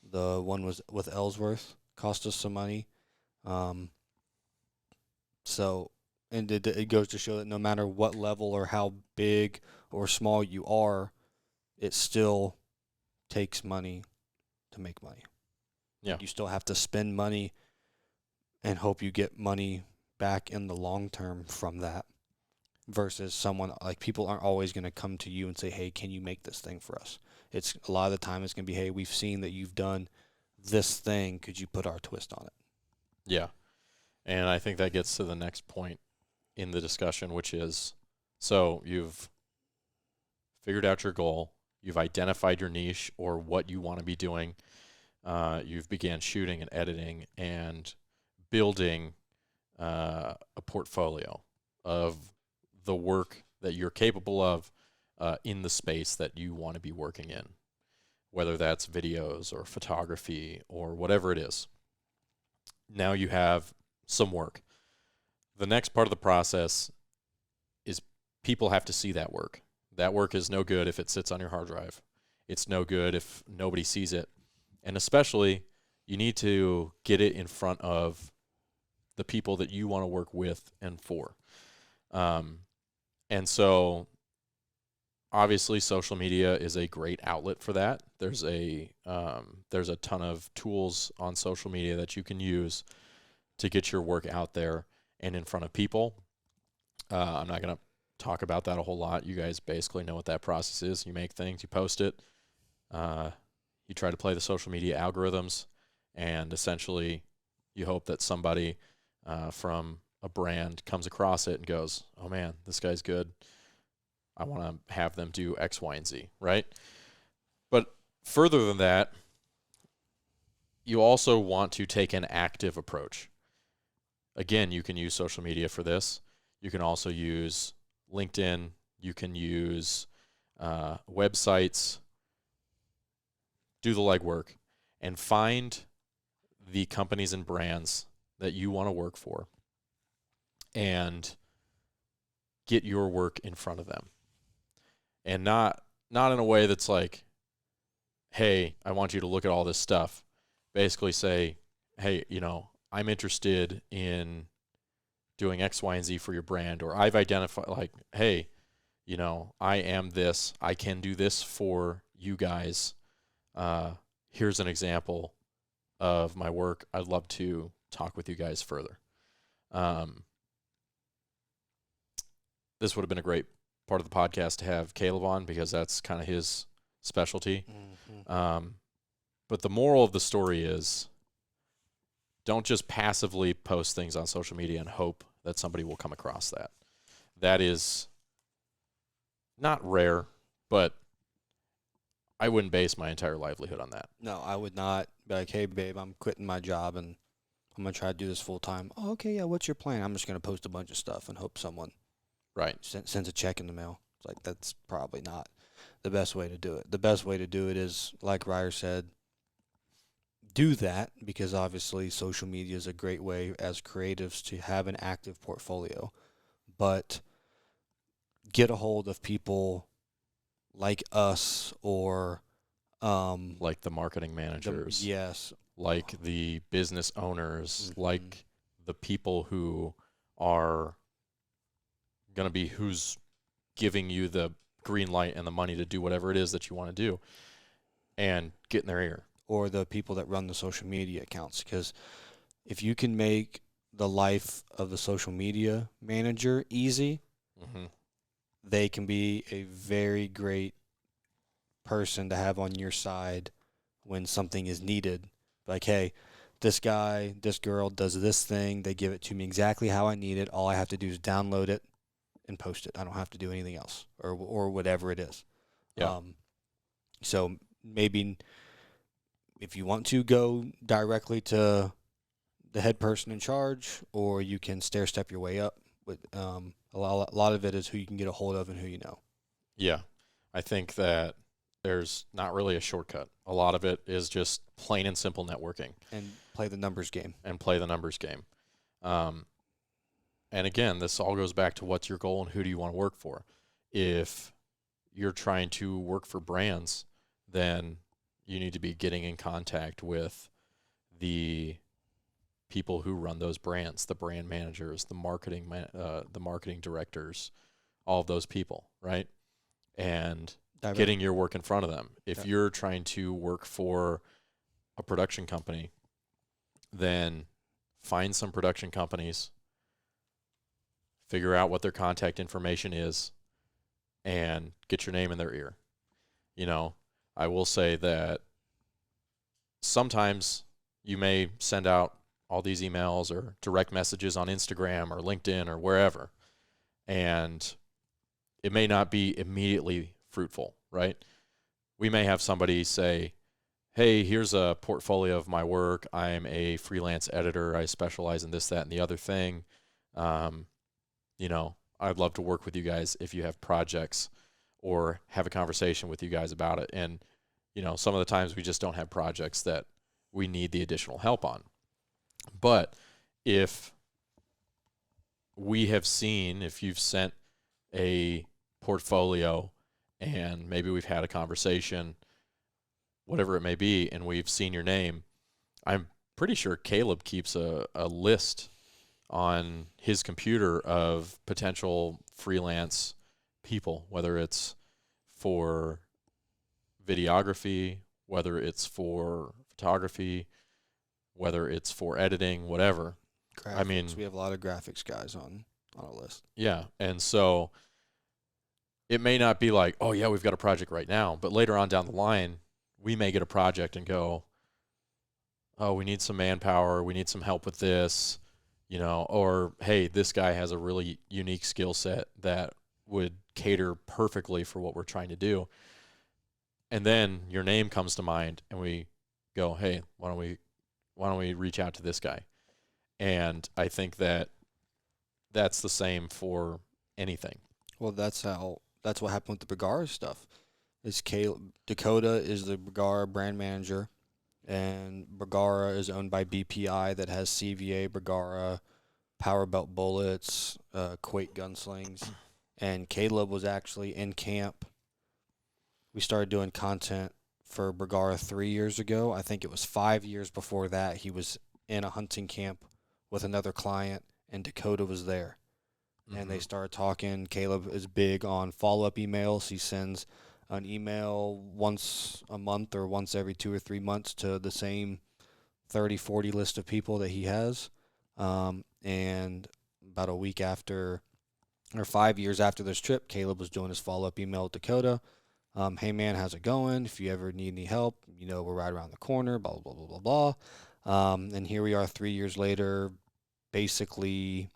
The one was with Ellsworth cost us some money. So, and it goes to show that no matter what level or how big or small you are, it still takes money to make money. Yeah. You still have to spend money and hope you get money back in the long term from that, versus someone, like, people aren't always going to come to you and say, hey, can you make this thing for us? It's a lot of the time it's going to be, hey, we've seen that you've done this thing. Could you put our twist on it? Yeah. And I think that gets to the next point in the discussion, which is, so you've figured out your goal. You've identified your niche or what you want to be doing. You've began shooting and editing and building a portfolio of the work that you're capable of in the space that you want to be working in, whether that's videos or photography or whatever it is. Now you have some work. The next part of the process is people have to see that work. That work is no good if it sits on your hard drive. It's no good if nobody sees it. And especially, you need to get it in front of the people that you want to work with and for. And so, obviously, social media is a great outlet for that. There's a ton of tools on social media that you can use to get your work out there and in front of people. I'm not going to talk about that a whole lot. You guys basically know what that process is. You make things, you post it, you try to play the social media algorithms, and essentially you hope that somebody from a brand comes across it and goes, oh man, this guy's good. I want to have them do X, Y, and Z, right? But further than that, you also want to take an active approach. Again, you can use social media for this. You can also use LinkedIn. You can use websites. Do the legwork and find the companies and brands that you want to work for and get your work in front of them. And not in a way that's like, hey, I want you to look at all this stuff. Basically say, hey, I'm interested in doing X, Y, and Z for your brand, or I've identified like, hey, I am this, I can do this for you guys. Here's an example of my work. I'd love to talk with you guys further. This would have been a great part of the podcast to have Caleb on because that's kind of his specialty. Mm-hmm. But the moral of the story is don't just passively post things on social media and hope that somebody will come across that. That is not rare, but I wouldn't base my entire livelihood on that. No, I would not be like, hey, babe, I'm quitting my job and I'm going to try to do this full time. Oh, okay, yeah, what's your plan? I'm just going to post a bunch of stuff and hope someone Right. sends a check in the mail. It's like, that's probably not the best way to do it. The best way to do it is, like Ryer said, do that, because obviously social media is a great way as creatives to have an active portfolio. But get a hold of people like us or Like the marketing managers. yes, Like the business owners, Mhm. like the people who are going to be who's giving you the green light and the money to do whatever it is that you want to do, and get in their ear. or the people that run the social media accounts. Because if you can make the life of the social media manager easy, Mm-hmm. they can be a very great person to have on your side when something is needed. Like, hey, this guy, this girl does this thing. They give it to me exactly how I need it. All I have to do is download it and post it. I don't have to do anything else, or whatever it is. Yeah. So maybe if you want to go directly to the head person in charge, or you can stair step your way up. But a lot of it is who you can get a hold of and who you know. Yeah. I think that there's not really a shortcut. A lot of it is just plain and simple networking And play the numbers game. and play the numbers game. And again, this all goes back to what's your goal and who do you want to work for. If you're trying to work for brands, then you need to be getting in contact with the people who run those brands, the brand managers, the marketing directors, all of those people, right? And getting your work in front of them. If Yeah. you're trying to work for a production company, then find some production companies, figure out what their contact information is, and get your name in their ear. I will say that sometimes you may send out all these emails or direct messages on Instagram or LinkedIn or wherever, and it may not be immediately fruitful, right? We may have somebody say, hey, here's a portfolio of my work. I'm a freelance editor. I specialize in this, that, and the other thing. I'd love to work with you guys if you have projects or have a conversation with you guys about it. And, some of the times we just don't have projects that we need the additional help on. But if you've sent a portfolio and maybe we've had a conversation, whatever it may be, and we've seen your name, I'm pretty sure Caleb keeps a list on his computer of potential freelance people, whether it's for videography, whether it's for photography, whether it's for editing, whatever. Graphics. I mean, we have a lot of graphics guys on our list. Yeah. And so it may not be like, oh, yeah, we've got a project right now. But later on down the line, we may get a project and go, oh, we need some manpower. We need some help with this, or, hey, this guy has a really unique skill set that would cater perfectly for what we're trying to do. And then your name comes to mind and we go, hey, why don't we reach out to this guy? And I think that that's the same for anything. Well, that's what happened with the Bergara stuff. Dakota is the Bergara brand manager. And Bergara is owned by BPI that has CVA, Bergara, Powerbelt bullets, Quake gunslings. And Caleb was actually in camp. We started doing content for Bergara 3 years ago. I think it was 5 years before that. He was in a hunting camp with another client, and Dakota was there. And they started talking. Caleb is big on follow-up emails. He sends an email once a month or once every 2 or 3 months to the same 30, 40 list of people that he has. And about a week after, or 5 years after this trip, Caleb was doing his follow-up email with Dakota. Hey, man, how's it going? If you ever need any help, you know, we're right around the corner, blah, blah, blah, blah, blah. And here we are 3 years later. Basically,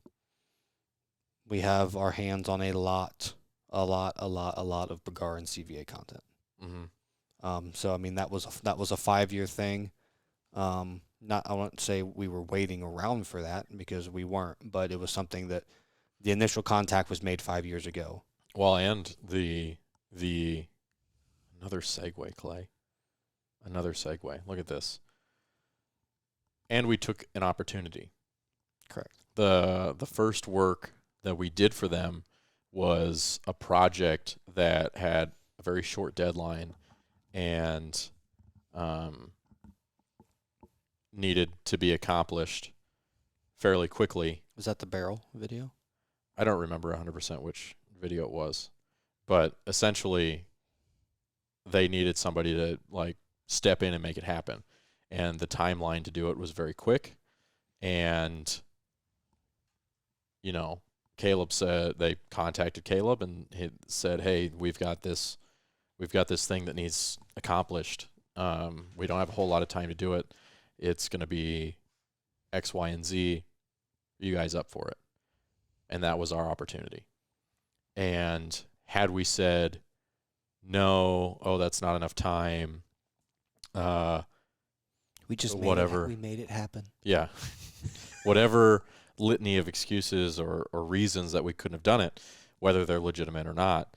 we have our hands on a lot of Bergara and CVA content. So I mean that was a 5-year thing. I won't say we were waiting around for that because we weren't, but it was something that the initial contact was made 5 years ago. Well, and the another segue, Clay. Another segue. Look at this. And we took an opportunity. Correct. The first work that we did for them was a project that had a very short deadline and needed to be accomplished fairly quickly. Was that the barrel video? I don't remember 100% which video it was, but essentially they needed somebody to like step in and make it happen. And the timeline to do it was very quick. And, you know, Caleb said, they contacted Caleb and he said, hey, we've got this thing that needs accomplished. We don't have a whole lot of time to do it. It's going to be X, Y, and Z. Are you guys up for it? And that was our opportunity. And had we said, no, oh, that's not enough time, we just whatever. We made it happen. Yeah. Whatever litany of excuses or reasons that we couldn't have done it, whether they're legitimate or not,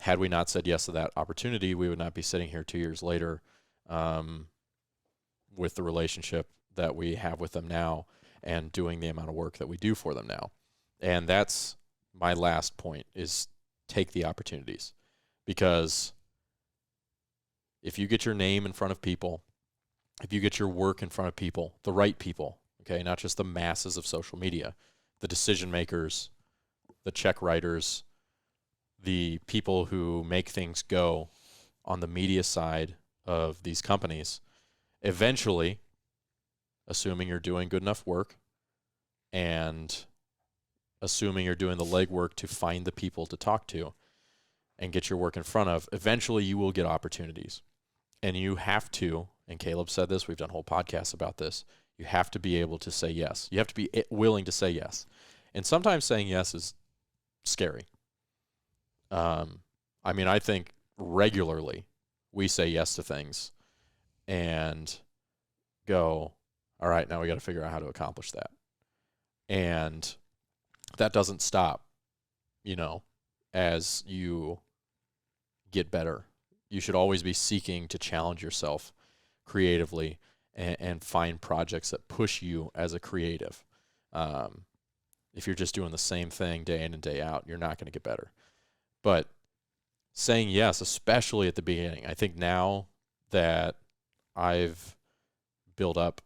had we not said yes to that opportunity, we would not be sitting here 2 years later with the relationship that we have with them now and doing the amount of work that we do for them now. And that's my last point, is take the opportunities. Because if you get your name in front of people, if you get your work in front of people, the right people, okay, not just the masses of social media, the decision makers, the check writers, the people who make things go on the media side of these companies, eventually, assuming you're doing good enough work and assuming you're doing the legwork to find the people to talk to and get your work in front of, eventually you will get opportunities. And you have to, and Caleb said this, we've done whole podcasts about this, you have to be able to say yes. You have to be willing to say yes. And sometimes saying yes is scary. I mean, I think regularly we say yes to things and go, all right, now we got to figure out how to accomplish that. And that doesn't stop, you know, as you get better. You should always be seeking to challenge yourself creatively and find projects that push you as a creative. If you're just doing the same thing day in and day out, you're not going to get better. But saying yes, especially at the beginning, I think now that I've built up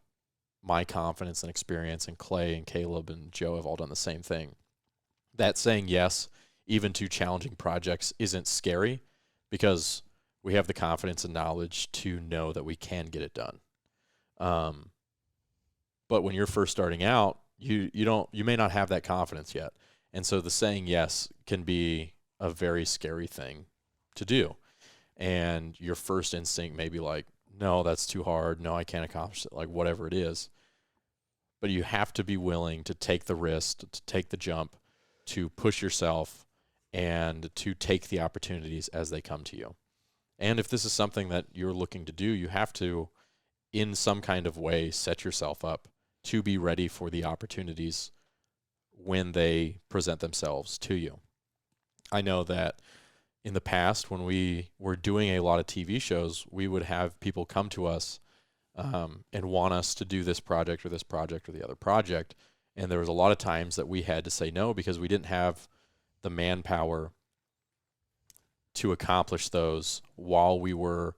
my confidence and experience, and Clay and Caleb and Joe have all done the same thing, that saying yes, even to challenging projects, isn't scary because we have the confidence and knowledge to know that we can get it done. But when you're first starting out, you may not have that confidence yet. And so the saying yes can be a very scary thing to do. And your first instinct may be like, no, that's too hard. No, I can't accomplish it, like whatever it is. But you have to be willing to take the risk, to take the jump, to push yourself, and to take the opportunities as they come to you. And if this is something that you're looking to do, you have to, in some kind of way, set yourself up to be ready for the opportunities when they present themselves to you. I know that in the past, when we were doing a lot of TV shows, we would have people come to us and want us to do this project or the other project. And there was a lot of times that we had to say no because we didn't have the manpower to accomplish those while we were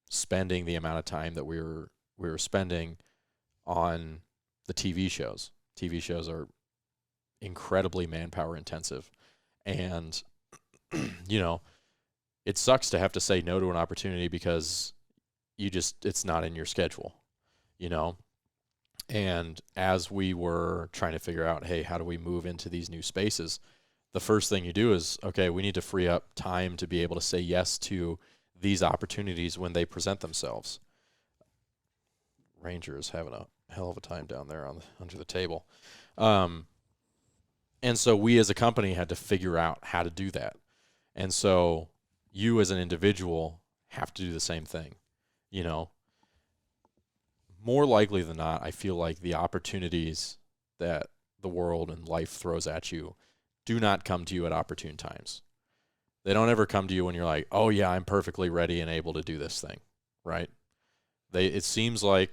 spending the amount of time that we were spending on the TV shows. TV shows are incredibly manpower intensive. And, you know, it sucks to have to say no to an opportunity because it's not in your schedule, you know? And as we were trying to figure out, hey, how do we move into these new spaces? The first thing you do is, okay, we need to free up time to be able to say yes to these opportunities when they present themselves. Ranger is having a hell of a time down there under the table. And so we as a company had to figure out how to do that. And so you as an individual have to do the same thing. You know, more likely than not, I feel like the opportunities that the world and life throws at you do not come to you at opportune times. They don't ever come to you when you're like, oh yeah, I'm perfectly ready and able to do this thing, right? It seems like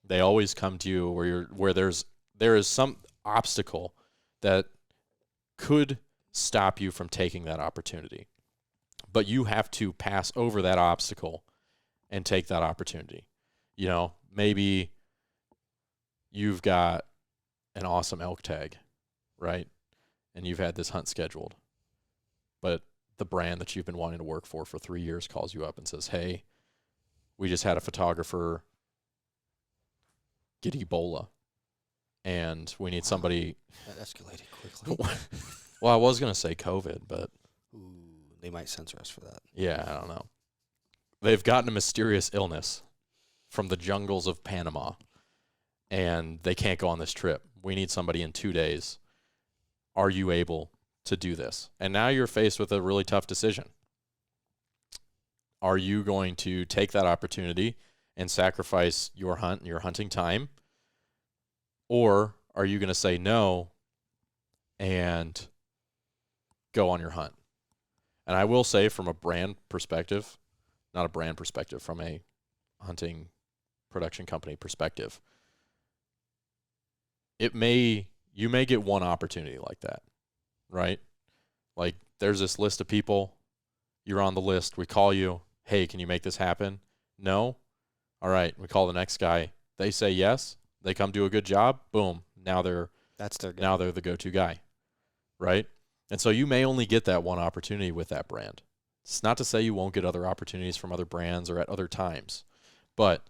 they always come to you where there is some obstacle that could stop you from taking that opportunity. But you have to pass over that obstacle and take that opportunity. You know, maybe you've got an awesome elk tag, right? And you've had this hunt scheduled. But the brand that you've been wanting to work for 3 years calls you up and says, hey, we just had a photographer get Ebola, and we need somebody. That escalated quickly. Well, I was going to say COVID, but Ooh, they might censor us for that. yeah, I don't know. They've gotten a mysterious illness from the jungles of Panama, and they can't go on this trip. We need somebody in 2 days. Are you able to do this? And now you're faced with a really tough decision. Are you going to take that opportunity and sacrifice your hunt and your hunting time? Or are you going to say no and go on your hunt? And I will say, from a brand perspective, not a brand perspective, from a hunting production company perspective, you may get one opportunity like that, right? Like, there's this list of people, you're on the list, we call you, hey, can you make this happen? No? All right, we call the next guy. They say yes, they come do a good job, boom, now they're the go-to guy, right? And so you may only get that one opportunity with that brand. It's not to say you won't get other opportunities from other brands or at other times, but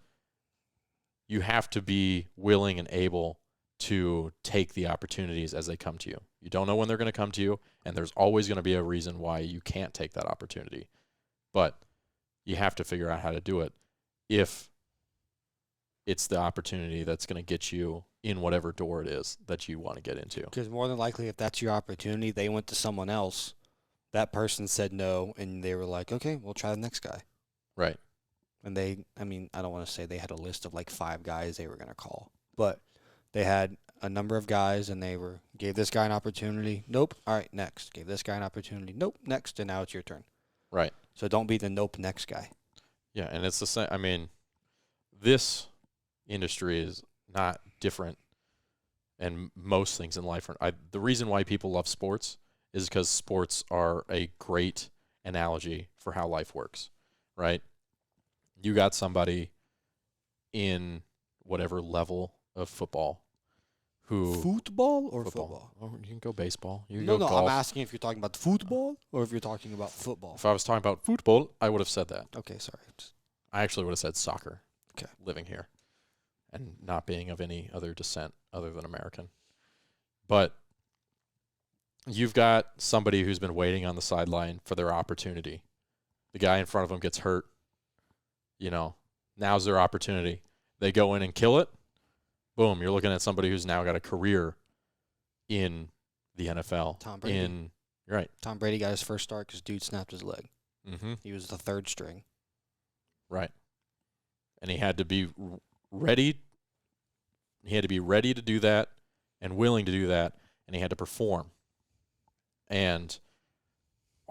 you have to be willing and able to take the opportunities as they come to you. You don't know when they're going to come to you, and there's always going to be a reason why you can't take that opportunity. But you have to figure out how to do it if it's the opportunity that's going to get you in whatever door it is that you want to get into. Because more than likely, if that's your opportunity, they went to someone else, that person said no, and they were like, okay, we'll try the next guy. Right. And I don't want to say they had a list of like 5 guys they were going to call, but they had a number of guys, and they gave this guy an opportunity. Nope. All right, next. Gave this guy an opportunity. Nope, next. And now it's your turn. Right. So don't be the nope next guy. Yeah, and it's the same. I mean, this industry is not different, and most things in life are. The reason why people love sports is because sports are a great analogy for how life works, right? You got somebody in whatever level of football who Football or football? Or you can go baseball. You can No, go no, golf. I'm asking if you're talking about football or if you're talking about football. If I was talking about football, I would have said that. Okay, sorry. I actually would have said soccer. Okay. Living here and not being of any other descent other than American. But you've got somebody who's been waiting on the sideline for their opportunity. The guy in front of them gets hurt. You know, now's their opportunity. They go in and kill it. Boom, you're looking at somebody who's now got a career in the NFL. Tom Brady. You're right. Tom Brady got his first start because dude snapped his leg. Mm-hmm. He was the 3rd string. Right. And he had to be ready. He had to be ready to do that and willing to do that, and he had to perform. And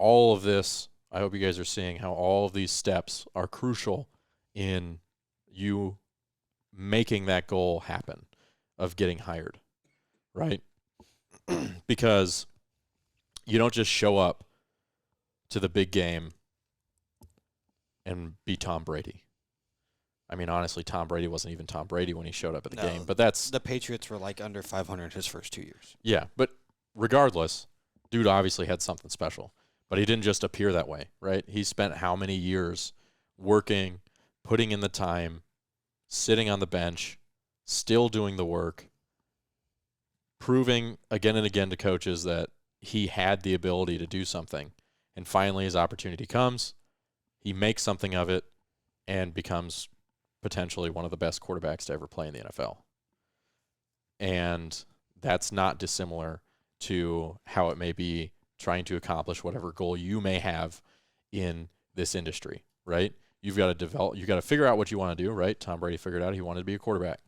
all of this, I hope you guys are seeing how all of these steps are crucial in you making that goal happen of getting hired, right? Because you don't just show up to the big game and be Tom Brady. I mean, honestly, Tom Brady wasn't even Tom Brady when he showed up at the No, game, but that's The Patriots were like under 500 his first 2 years. yeah, but regardless, dude obviously had something special. But he didn't just appear that way, right? He spent how many years working, putting in the time, sitting on the bench, still doing the work, proving again and again to coaches that he had the ability to do something. And finally his opportunity comes, he makes something of it, and becomes potentially one of the best quarterbacks to ever play in the NFL. And that's not dissimilar to how it may be trying to accomplish whatever goal you may have in this industry, right? You've got to figure out what you want to do, right? Tom Brady figured out he wanted to be a quarterback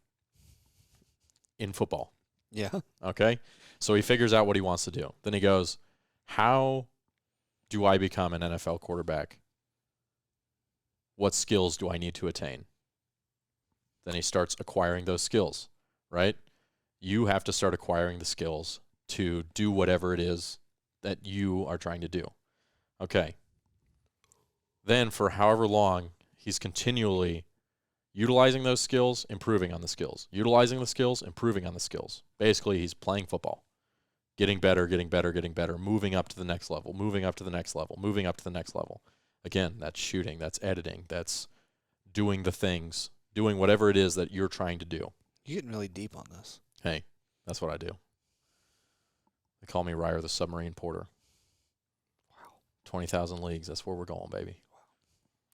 in football. Yeah. Okay? So he figures out what he wants to do. Then he goes, how do I become an NFL quarterback? What skills do I need to attain? Then he starts acquiring those skills, right? You have to start acquiring the skills to do whatever it is that you are trying to do. Okay. Then for however long, he's continually utilizing those skills, improving on the skills. Utilizing the skills, improving on the skills. Basically, he's playing football. Getting better, moving up to the next level, moving up to the next level, moving up to the next level. Again, that's shooting, that's editing, that's doing the things, doing whatever it is that you're trying to do. You're getting really deep on this. Hey, that's what I do. They call me Ryer the Submarine Porter. Wow. 20,000 leagues. That's where we're going, baby.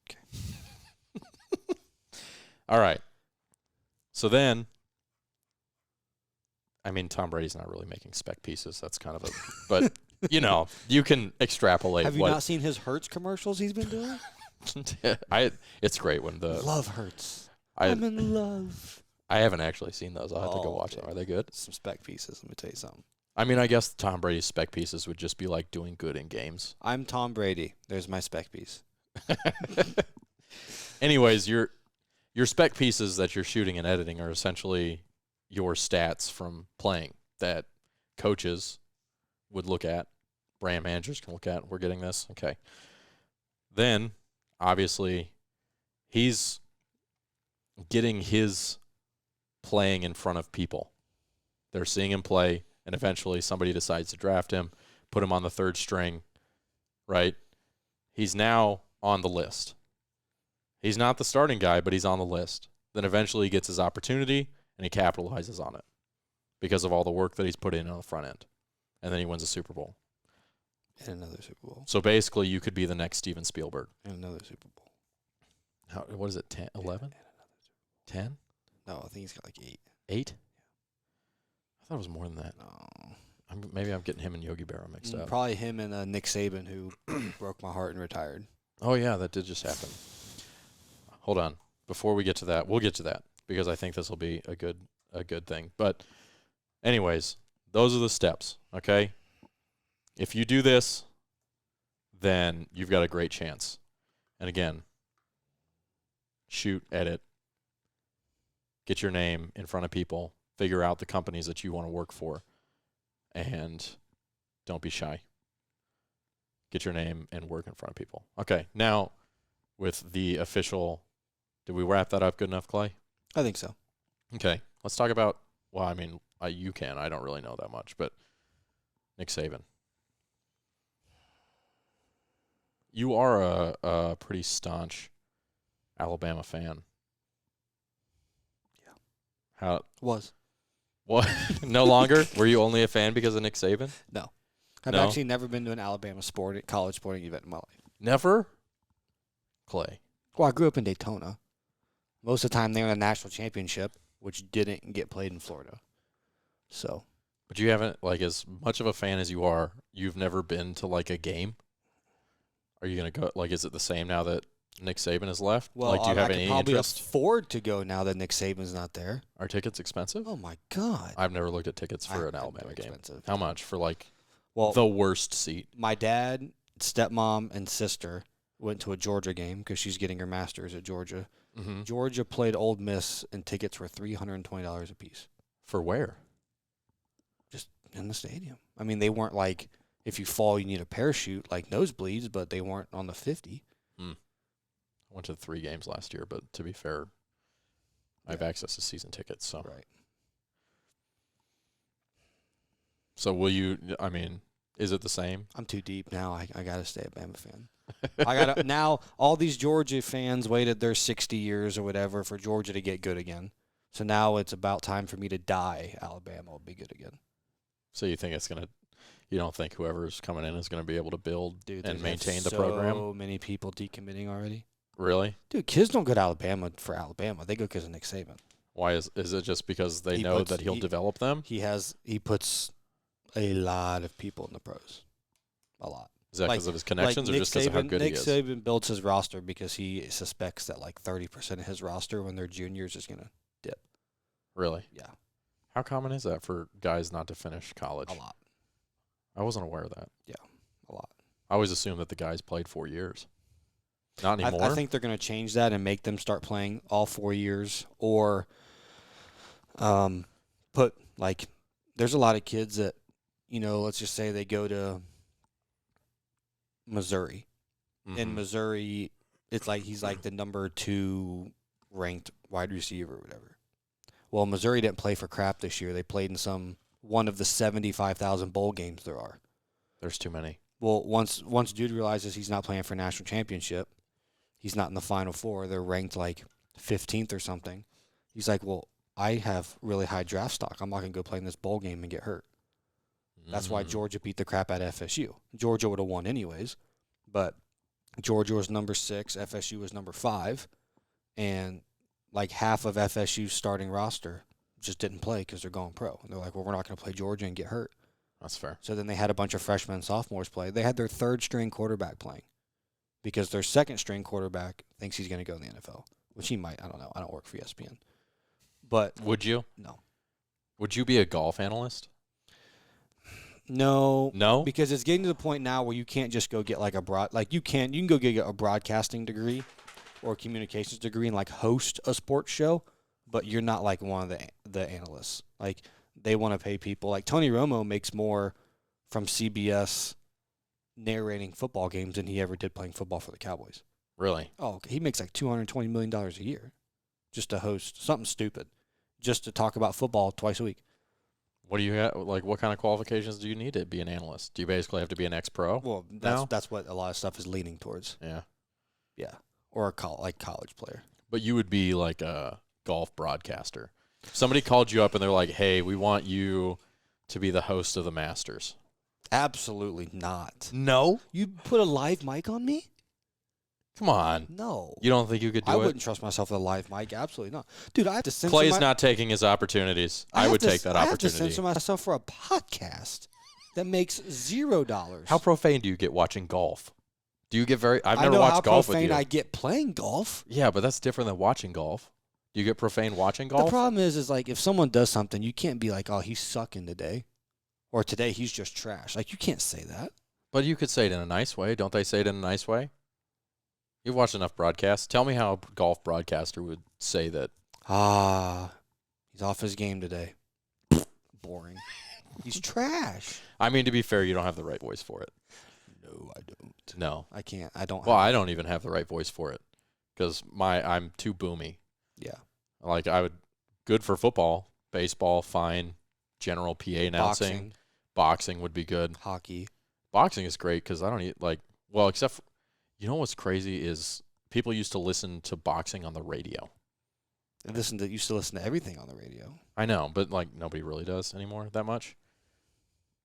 Okay. All right. So then, I mean, Tom Brady's not really making spec pieces. That's kind of a, but you know, you can extrapolate. Have you not seen his Hertz commercials he's been doing? It's great when the Love Hertz. I I'm in love. I haven't actually seen those. I'll have to go Oh, watch them. Are they good? Some spec pieces. Let me tell you something. I mean, I guess Tom Brady's spec pieces would just be like doing good in games. I'm Tom Brady. There's my spec piece. Anyways, your spec pieces that you're shooting and editing are essentially your stats from playing that coaches would look at, brand managers can look at. We're getting this? Okay. Then, obviously, he's getting his playing in front of people. They're seeing him play, and eventually somebody decides to draft him, put him on the third string, right? He's now on the list. He's not the starting guy, but he's on the list. Then eventually he gets his opportunity, and he capitalizes on it because of all the work that he's put in on the front end. And then he wins a Super Bowl. And another Super Bowl. So basically, you could be the next Steven Spielberg. And another Super Bowl. What is it, 10, 11? 10? No, I think he's got like 8. 8? I thought it was more than that. No. Maybe I'm getting him and Yogi Berra mixed up. Probably him and Nick Saban, who broke my heart and retired. Oh, yeah, that did just happen. Hold on. Before we get to that, we'll get to that because I think this will be a good thing. But anyways, those are the steps, okay? If you do this, then you've got a great chance. And again, shoot, edit, get your name in front of people, figure out the companies that you want to work for, and don't be shy. Get your name and work in front of people. Okay, now with the official, did we wrap that up good enough, Clay? I think so. Okay, let's talk about, well, I mean, you can. I don't really know that much, but Nick Saban. You are a pretty staunch Alabama fan. Yeah. How? Was. What? No longer? Were you only a fan because of Nick Saban? No. I've No? actually never been to an Alabama college sporting event in my life. Never? Clay. Well, I grew up in Daytona. Most of the time they were in a national championship, which didn't get played in Florida. So. But you haven't, like, as much of a fan as you are, you've never been to, like, a game? Are you going to go, like, is it the same now that Nick Saban has left? Well, like, do you have I any could probably interest? afford to go now that Nick Saban's not there. Are tickets expensive? Oh, my God. I've never looked at tickets for I an think Alabama they're game. expensive. How much for, like, Well, the worst seat? my dad stepmom and sister went to a Georgia game because she's getting her master's at Georgia. Mm-hmm. Georgia played Ole Miss, and tickets were $320 a piece. For where? Just in the stadium. I mean, they weren't like, if you fall, you need a parachute, like nosebleeds, but they weren't on the 50. I went to 3 games last year, but to be fair, I have access to season tickets. So, Right. So will you? I mean, is it the same? I'm too deep now. I got to stay a Bama fan. I got to now. All these Georgia fans waited their 60 years or whatever for Georgia to get good again. So now it's about time for me to die. Alabama will be good again. So you think it's gonna? You don't think whoever's coming in is gonna be able to build Dude, and there's maintain the so program? many people decommitting already. Really? Dude, kids don't go to Alabama for Alabama. They go because of Nick Saban. Why is it just because they He know puts- that he'll he- develop them? He puts a lot of people in the pros. A lot. Is that like- because of his connections or Nick just because of how good Nick he is? Saban builds his roster because he suspects that like 30% of his roster when they're juniors is going to dip. Really? Yeah, How common is that for guys not to finish college? a lot. I wasn't aware of that. A lot. I always assumed that the guys played 4 years. Not I anymore. think they're going to change that and make them start playing all 4 years or put like there's a lot of kids that, let's just say they go to Missouri. In Mhm. Missouri, it's like he's like the number 2 ranked wide receiver or whatever. Well, Missouri didn't play for crap this year. They played in one of the 75,000 bowl games there are. There's too many. Well, once dude realizes he's not playing for a national championship, he's not in the Final Four. They're ranked like 15th or something. He's like, well, I have really high draft stock. I'm not going to go play in this bowl game and get hurt. That's why Mm. Georgia beat the crap out of FSU. Georgia would have won anyways, but Georgia was number 6, FSU was number 5, and like half of FSU's starting roster just didn't play because they're going pro. And they're like, well, we're not going to play Georgia and get hurt. That's fair. So then they had a bunch of freshmen and sophomores play. They had their 3rd-string quarterback playing because their 2nd-string quarterback thinks he's going to go in the NFL, which he might. I don't know. I don't work for ESPN. But Would you? no. Would you be a golf analyst? No. No? Because it's getting to the point now where you can't just go get like you can go get a broadcasting degree or a communications degree and like host a sports show, but you're not like one of the analysts. Like they want to pay people. Like Tony Romo makes more from CBS narrating football games than he ever did playing football for the Cowboys. Really? Oh, he makes like $220 million a year just to host something stupid, just to talk about football twice a week. What do you have? Like, what kind of qualifications do you need to be an analyst? Do you basically have to be an ex-pro? Well, now? that's what a lot of stuff is leaning towards. Yeah. Yeah, or a college player. But you would be like a golf broadcaster. If somebody called you up and they're like, hey, we want you to be the host of the Masters. Absolutely not. No? You put a live mic on me? Come on. No. You don't think you could do I it? wouldn't trust myself with a live mic. Absolutely not. Dude, I have to censor Clay's my- not taking his opportunities. I have would to- take that I have to opportunity. censor myself for a podcast that makes $0. How profane do you get watching golf? Do you get very... I've I never know watched how golf with profane you. I get playing golf. Yeah, but that's different than watching golf. Do you get profane watching golf? The problem is like if someone does something, you can't be like, oh, he's sucking today. Or today he's just trash. Like you can't say that. But you could say it in a nice way. Don't they say it in a nice way? You've watched enough broadcasts. Tell me how a golf broadcaster would say that. He's off his game today. Boring. He's trash. I mean, to be fair, you don't have the right voice for it. No, I don't. No. I can't. I don't. Well, have I don't even have the right voice for it because I'm too boomy. Yeah. Like good for football, baseball, fine, general PA announcing, boxing would be good. Hockey. Boxing is great because I don't eat except for, you know what's crazy is people used to listen to boxing on the radio. I used to listen to everything on the radio. I know, but nobody really does anymore that much.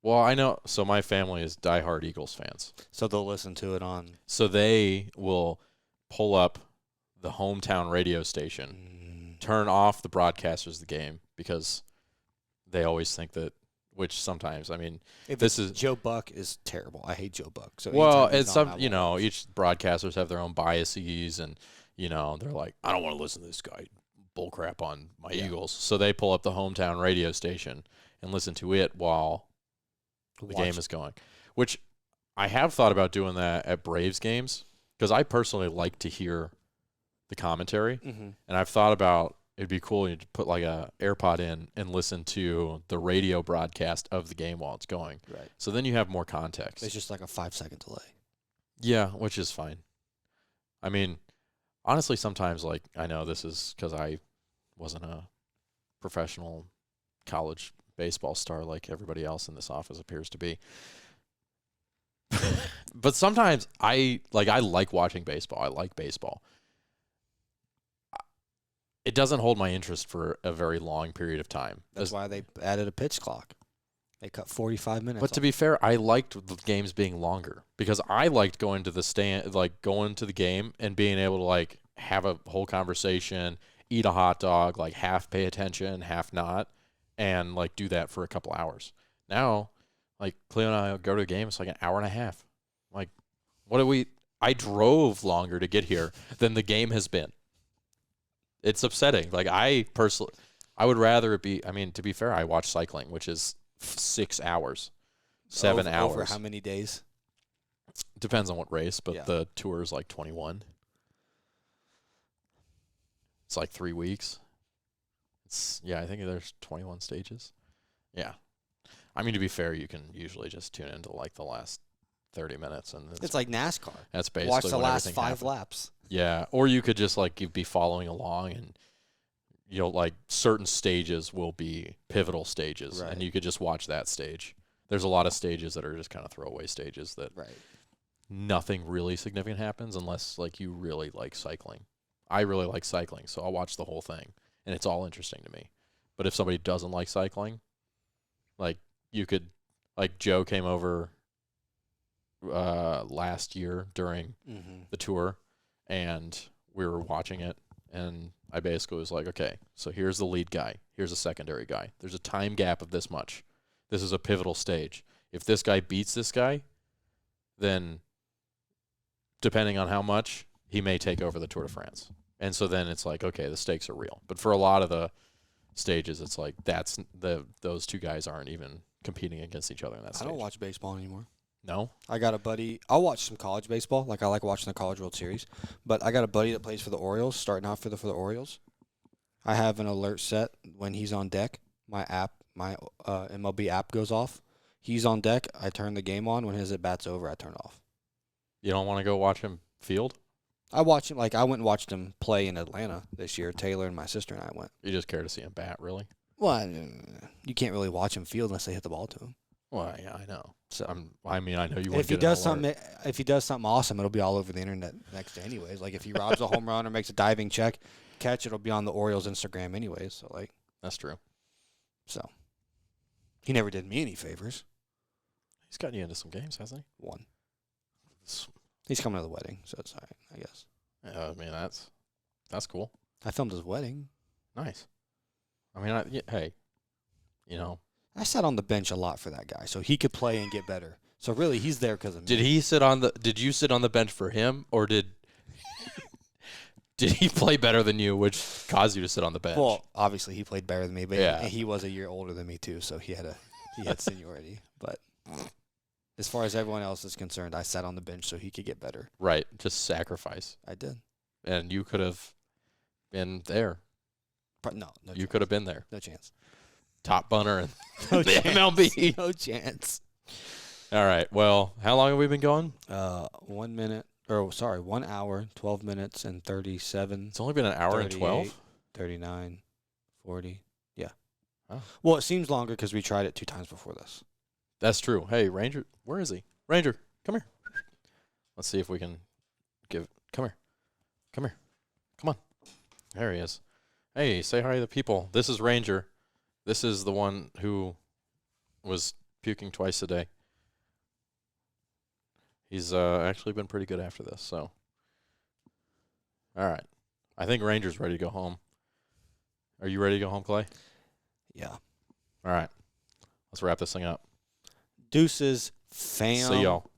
Well, I know. So my family is diehard Eagles fans. So they'll listen to it on. So they will pull up the hometown radio station, turn off the broadcasters of the game because they always think that. Which sometimes, I mean, Joe Buck is terrible. I hate Joe Buck. So well, anytime he's it's on, I won't watch. each broadcasters have their own biases, and they're like, I don't want to listen to this guy bullcrap on my Eagles, so they pull up the hometown radio station and listen to it while the game is going. Which I have thought about doing that at Braves games because I personally like to hear the commentary, Mm-hmm. and I've thought about it'd be cool to put like a AirPod in and listen to the radio broadcast of the game while it's going. Right. So then you have more context. It's just like a 5-second delay. Yeah, which is fine. I mean, honestly, sometimes like I know this is because I wasn't a professional college baseball star like everybody else in this office appears to be. But sometimes I like watching baseball. I like baseball. It doesn't hold my interest for a very long period of time. That's why they added a pitch clock. They cut 45 minutes. But to be fair, I liked the games being longer because I liked going to the stand, like going to the game and being able to like have a whole conversation, eat a hot dog, like half pay attention, half not, and like do that for a couple hours. Now, like Cleo and I go to a game, it's like an hour and a half. Like, I drove longer to get here than the game has been. It's upsetting. Like I would rather it be, I mean, to be fair, I watch cycling, which is 6 hours, 7 hours. Over how many days? Depends on what race, but Yeah. the tour is like 21. It's like 3 weeks. I think there's 21 stages. Yeah. I mean, to be fair, you can usually just tune into like the last 30 minutes, and It's like NASCAR. that's basically Watch the when last everything 5 happens. laps. Yeah, or you could just like be following along, and like certain stages will be pivotal stages, Right. and you could just watch that stage. There's a lot of stages that are just kind of throwaway stages that Right. nothing really significant happens unless like you really like cycling. I really like cycling, so I'll watch the whole thing, and it's all interesting to me. But if somebody doesn't like cycling, like you could, like Joe came over last year during Mm-hmm. the tour, and we were watching it, and I basically was like, okay, so here's the lead guy, here's a secondary guy. There's a time gap of this much. This is a pivotal stage. If this guy beats this guy, then depending on how much, he may take over the Tour de France. And so then it's like, okay, the stakes are real. But for a lot of the stages, it's like those two guys aren't even competing against each other in that I stage. don't watch baseball anymore. No? I got a buddy. I'll watch some college baseball. Like I like watching the College World Series. But I got a buddy that plays for the Orioles, starting out for the Orioles. I have an alert set when he's on deck. My MLB app goes off. He's on deck. I turn the game on. When his at bat's over, I turn it off. You don't want to go watch him field? I watch him. Like I went and watched him play in Atlanta this year. Taylor and my sister and I went. You just care to see him bat, really? Well, you can't really watch him field unless they hit the ball to him. Well, yeah, I know. So I know you And wouldn't if he get an does alert. something awesome, it'll be all over the internet next day anyways. Like if he robs a home run or makes a diving catch, it'll be on the Orioles Instagram anyways. So like, That's true. so he never did me any favors. He's gotten you into some games, hasn't he? One. It's- He's coming to the wedding, so it's all right, I guess. Yeah, I mean, that's cool. I filmed his wedding. Nice. I mean, hey, you know, I sat on the bench a lot for that guy, so he could play and get better. So really, he's there because of me. did you sit on the bench for him, or did he play better than you, which caused you to sit on the bench? Well, obviously he played better than me, but Yeah. he was a year older than me too, so he had seniority. But as far as everyone else is concerned, I sat on the bench so he could get better. Right, just sacrifice. I did. And you could have been there. No You chance. could have been there. No chance. Top bunter in No the chance. MLB. No chance. All right. Well, how long have we been going? 1 hour, 12 minutes, and 37, It's only been an hour and 12. 38, 39, 40. Yeah. Oh. Well, it seems longer because we tried it 2 times before this. That's true. Hey, Ranger, where is he? Ranger, come here. Let's see if we can come here. Come here. Come on. There he is. Hey, say hi to the people. This is Ranger. This is the one who was puking twice a day. He's actually been pretty good after this, so. All right. I think Ranger's ready to go home. Are you ready to go home, Clay? Yeah. All right. Let's wrap this thing up. Deuces, fam. See y'all.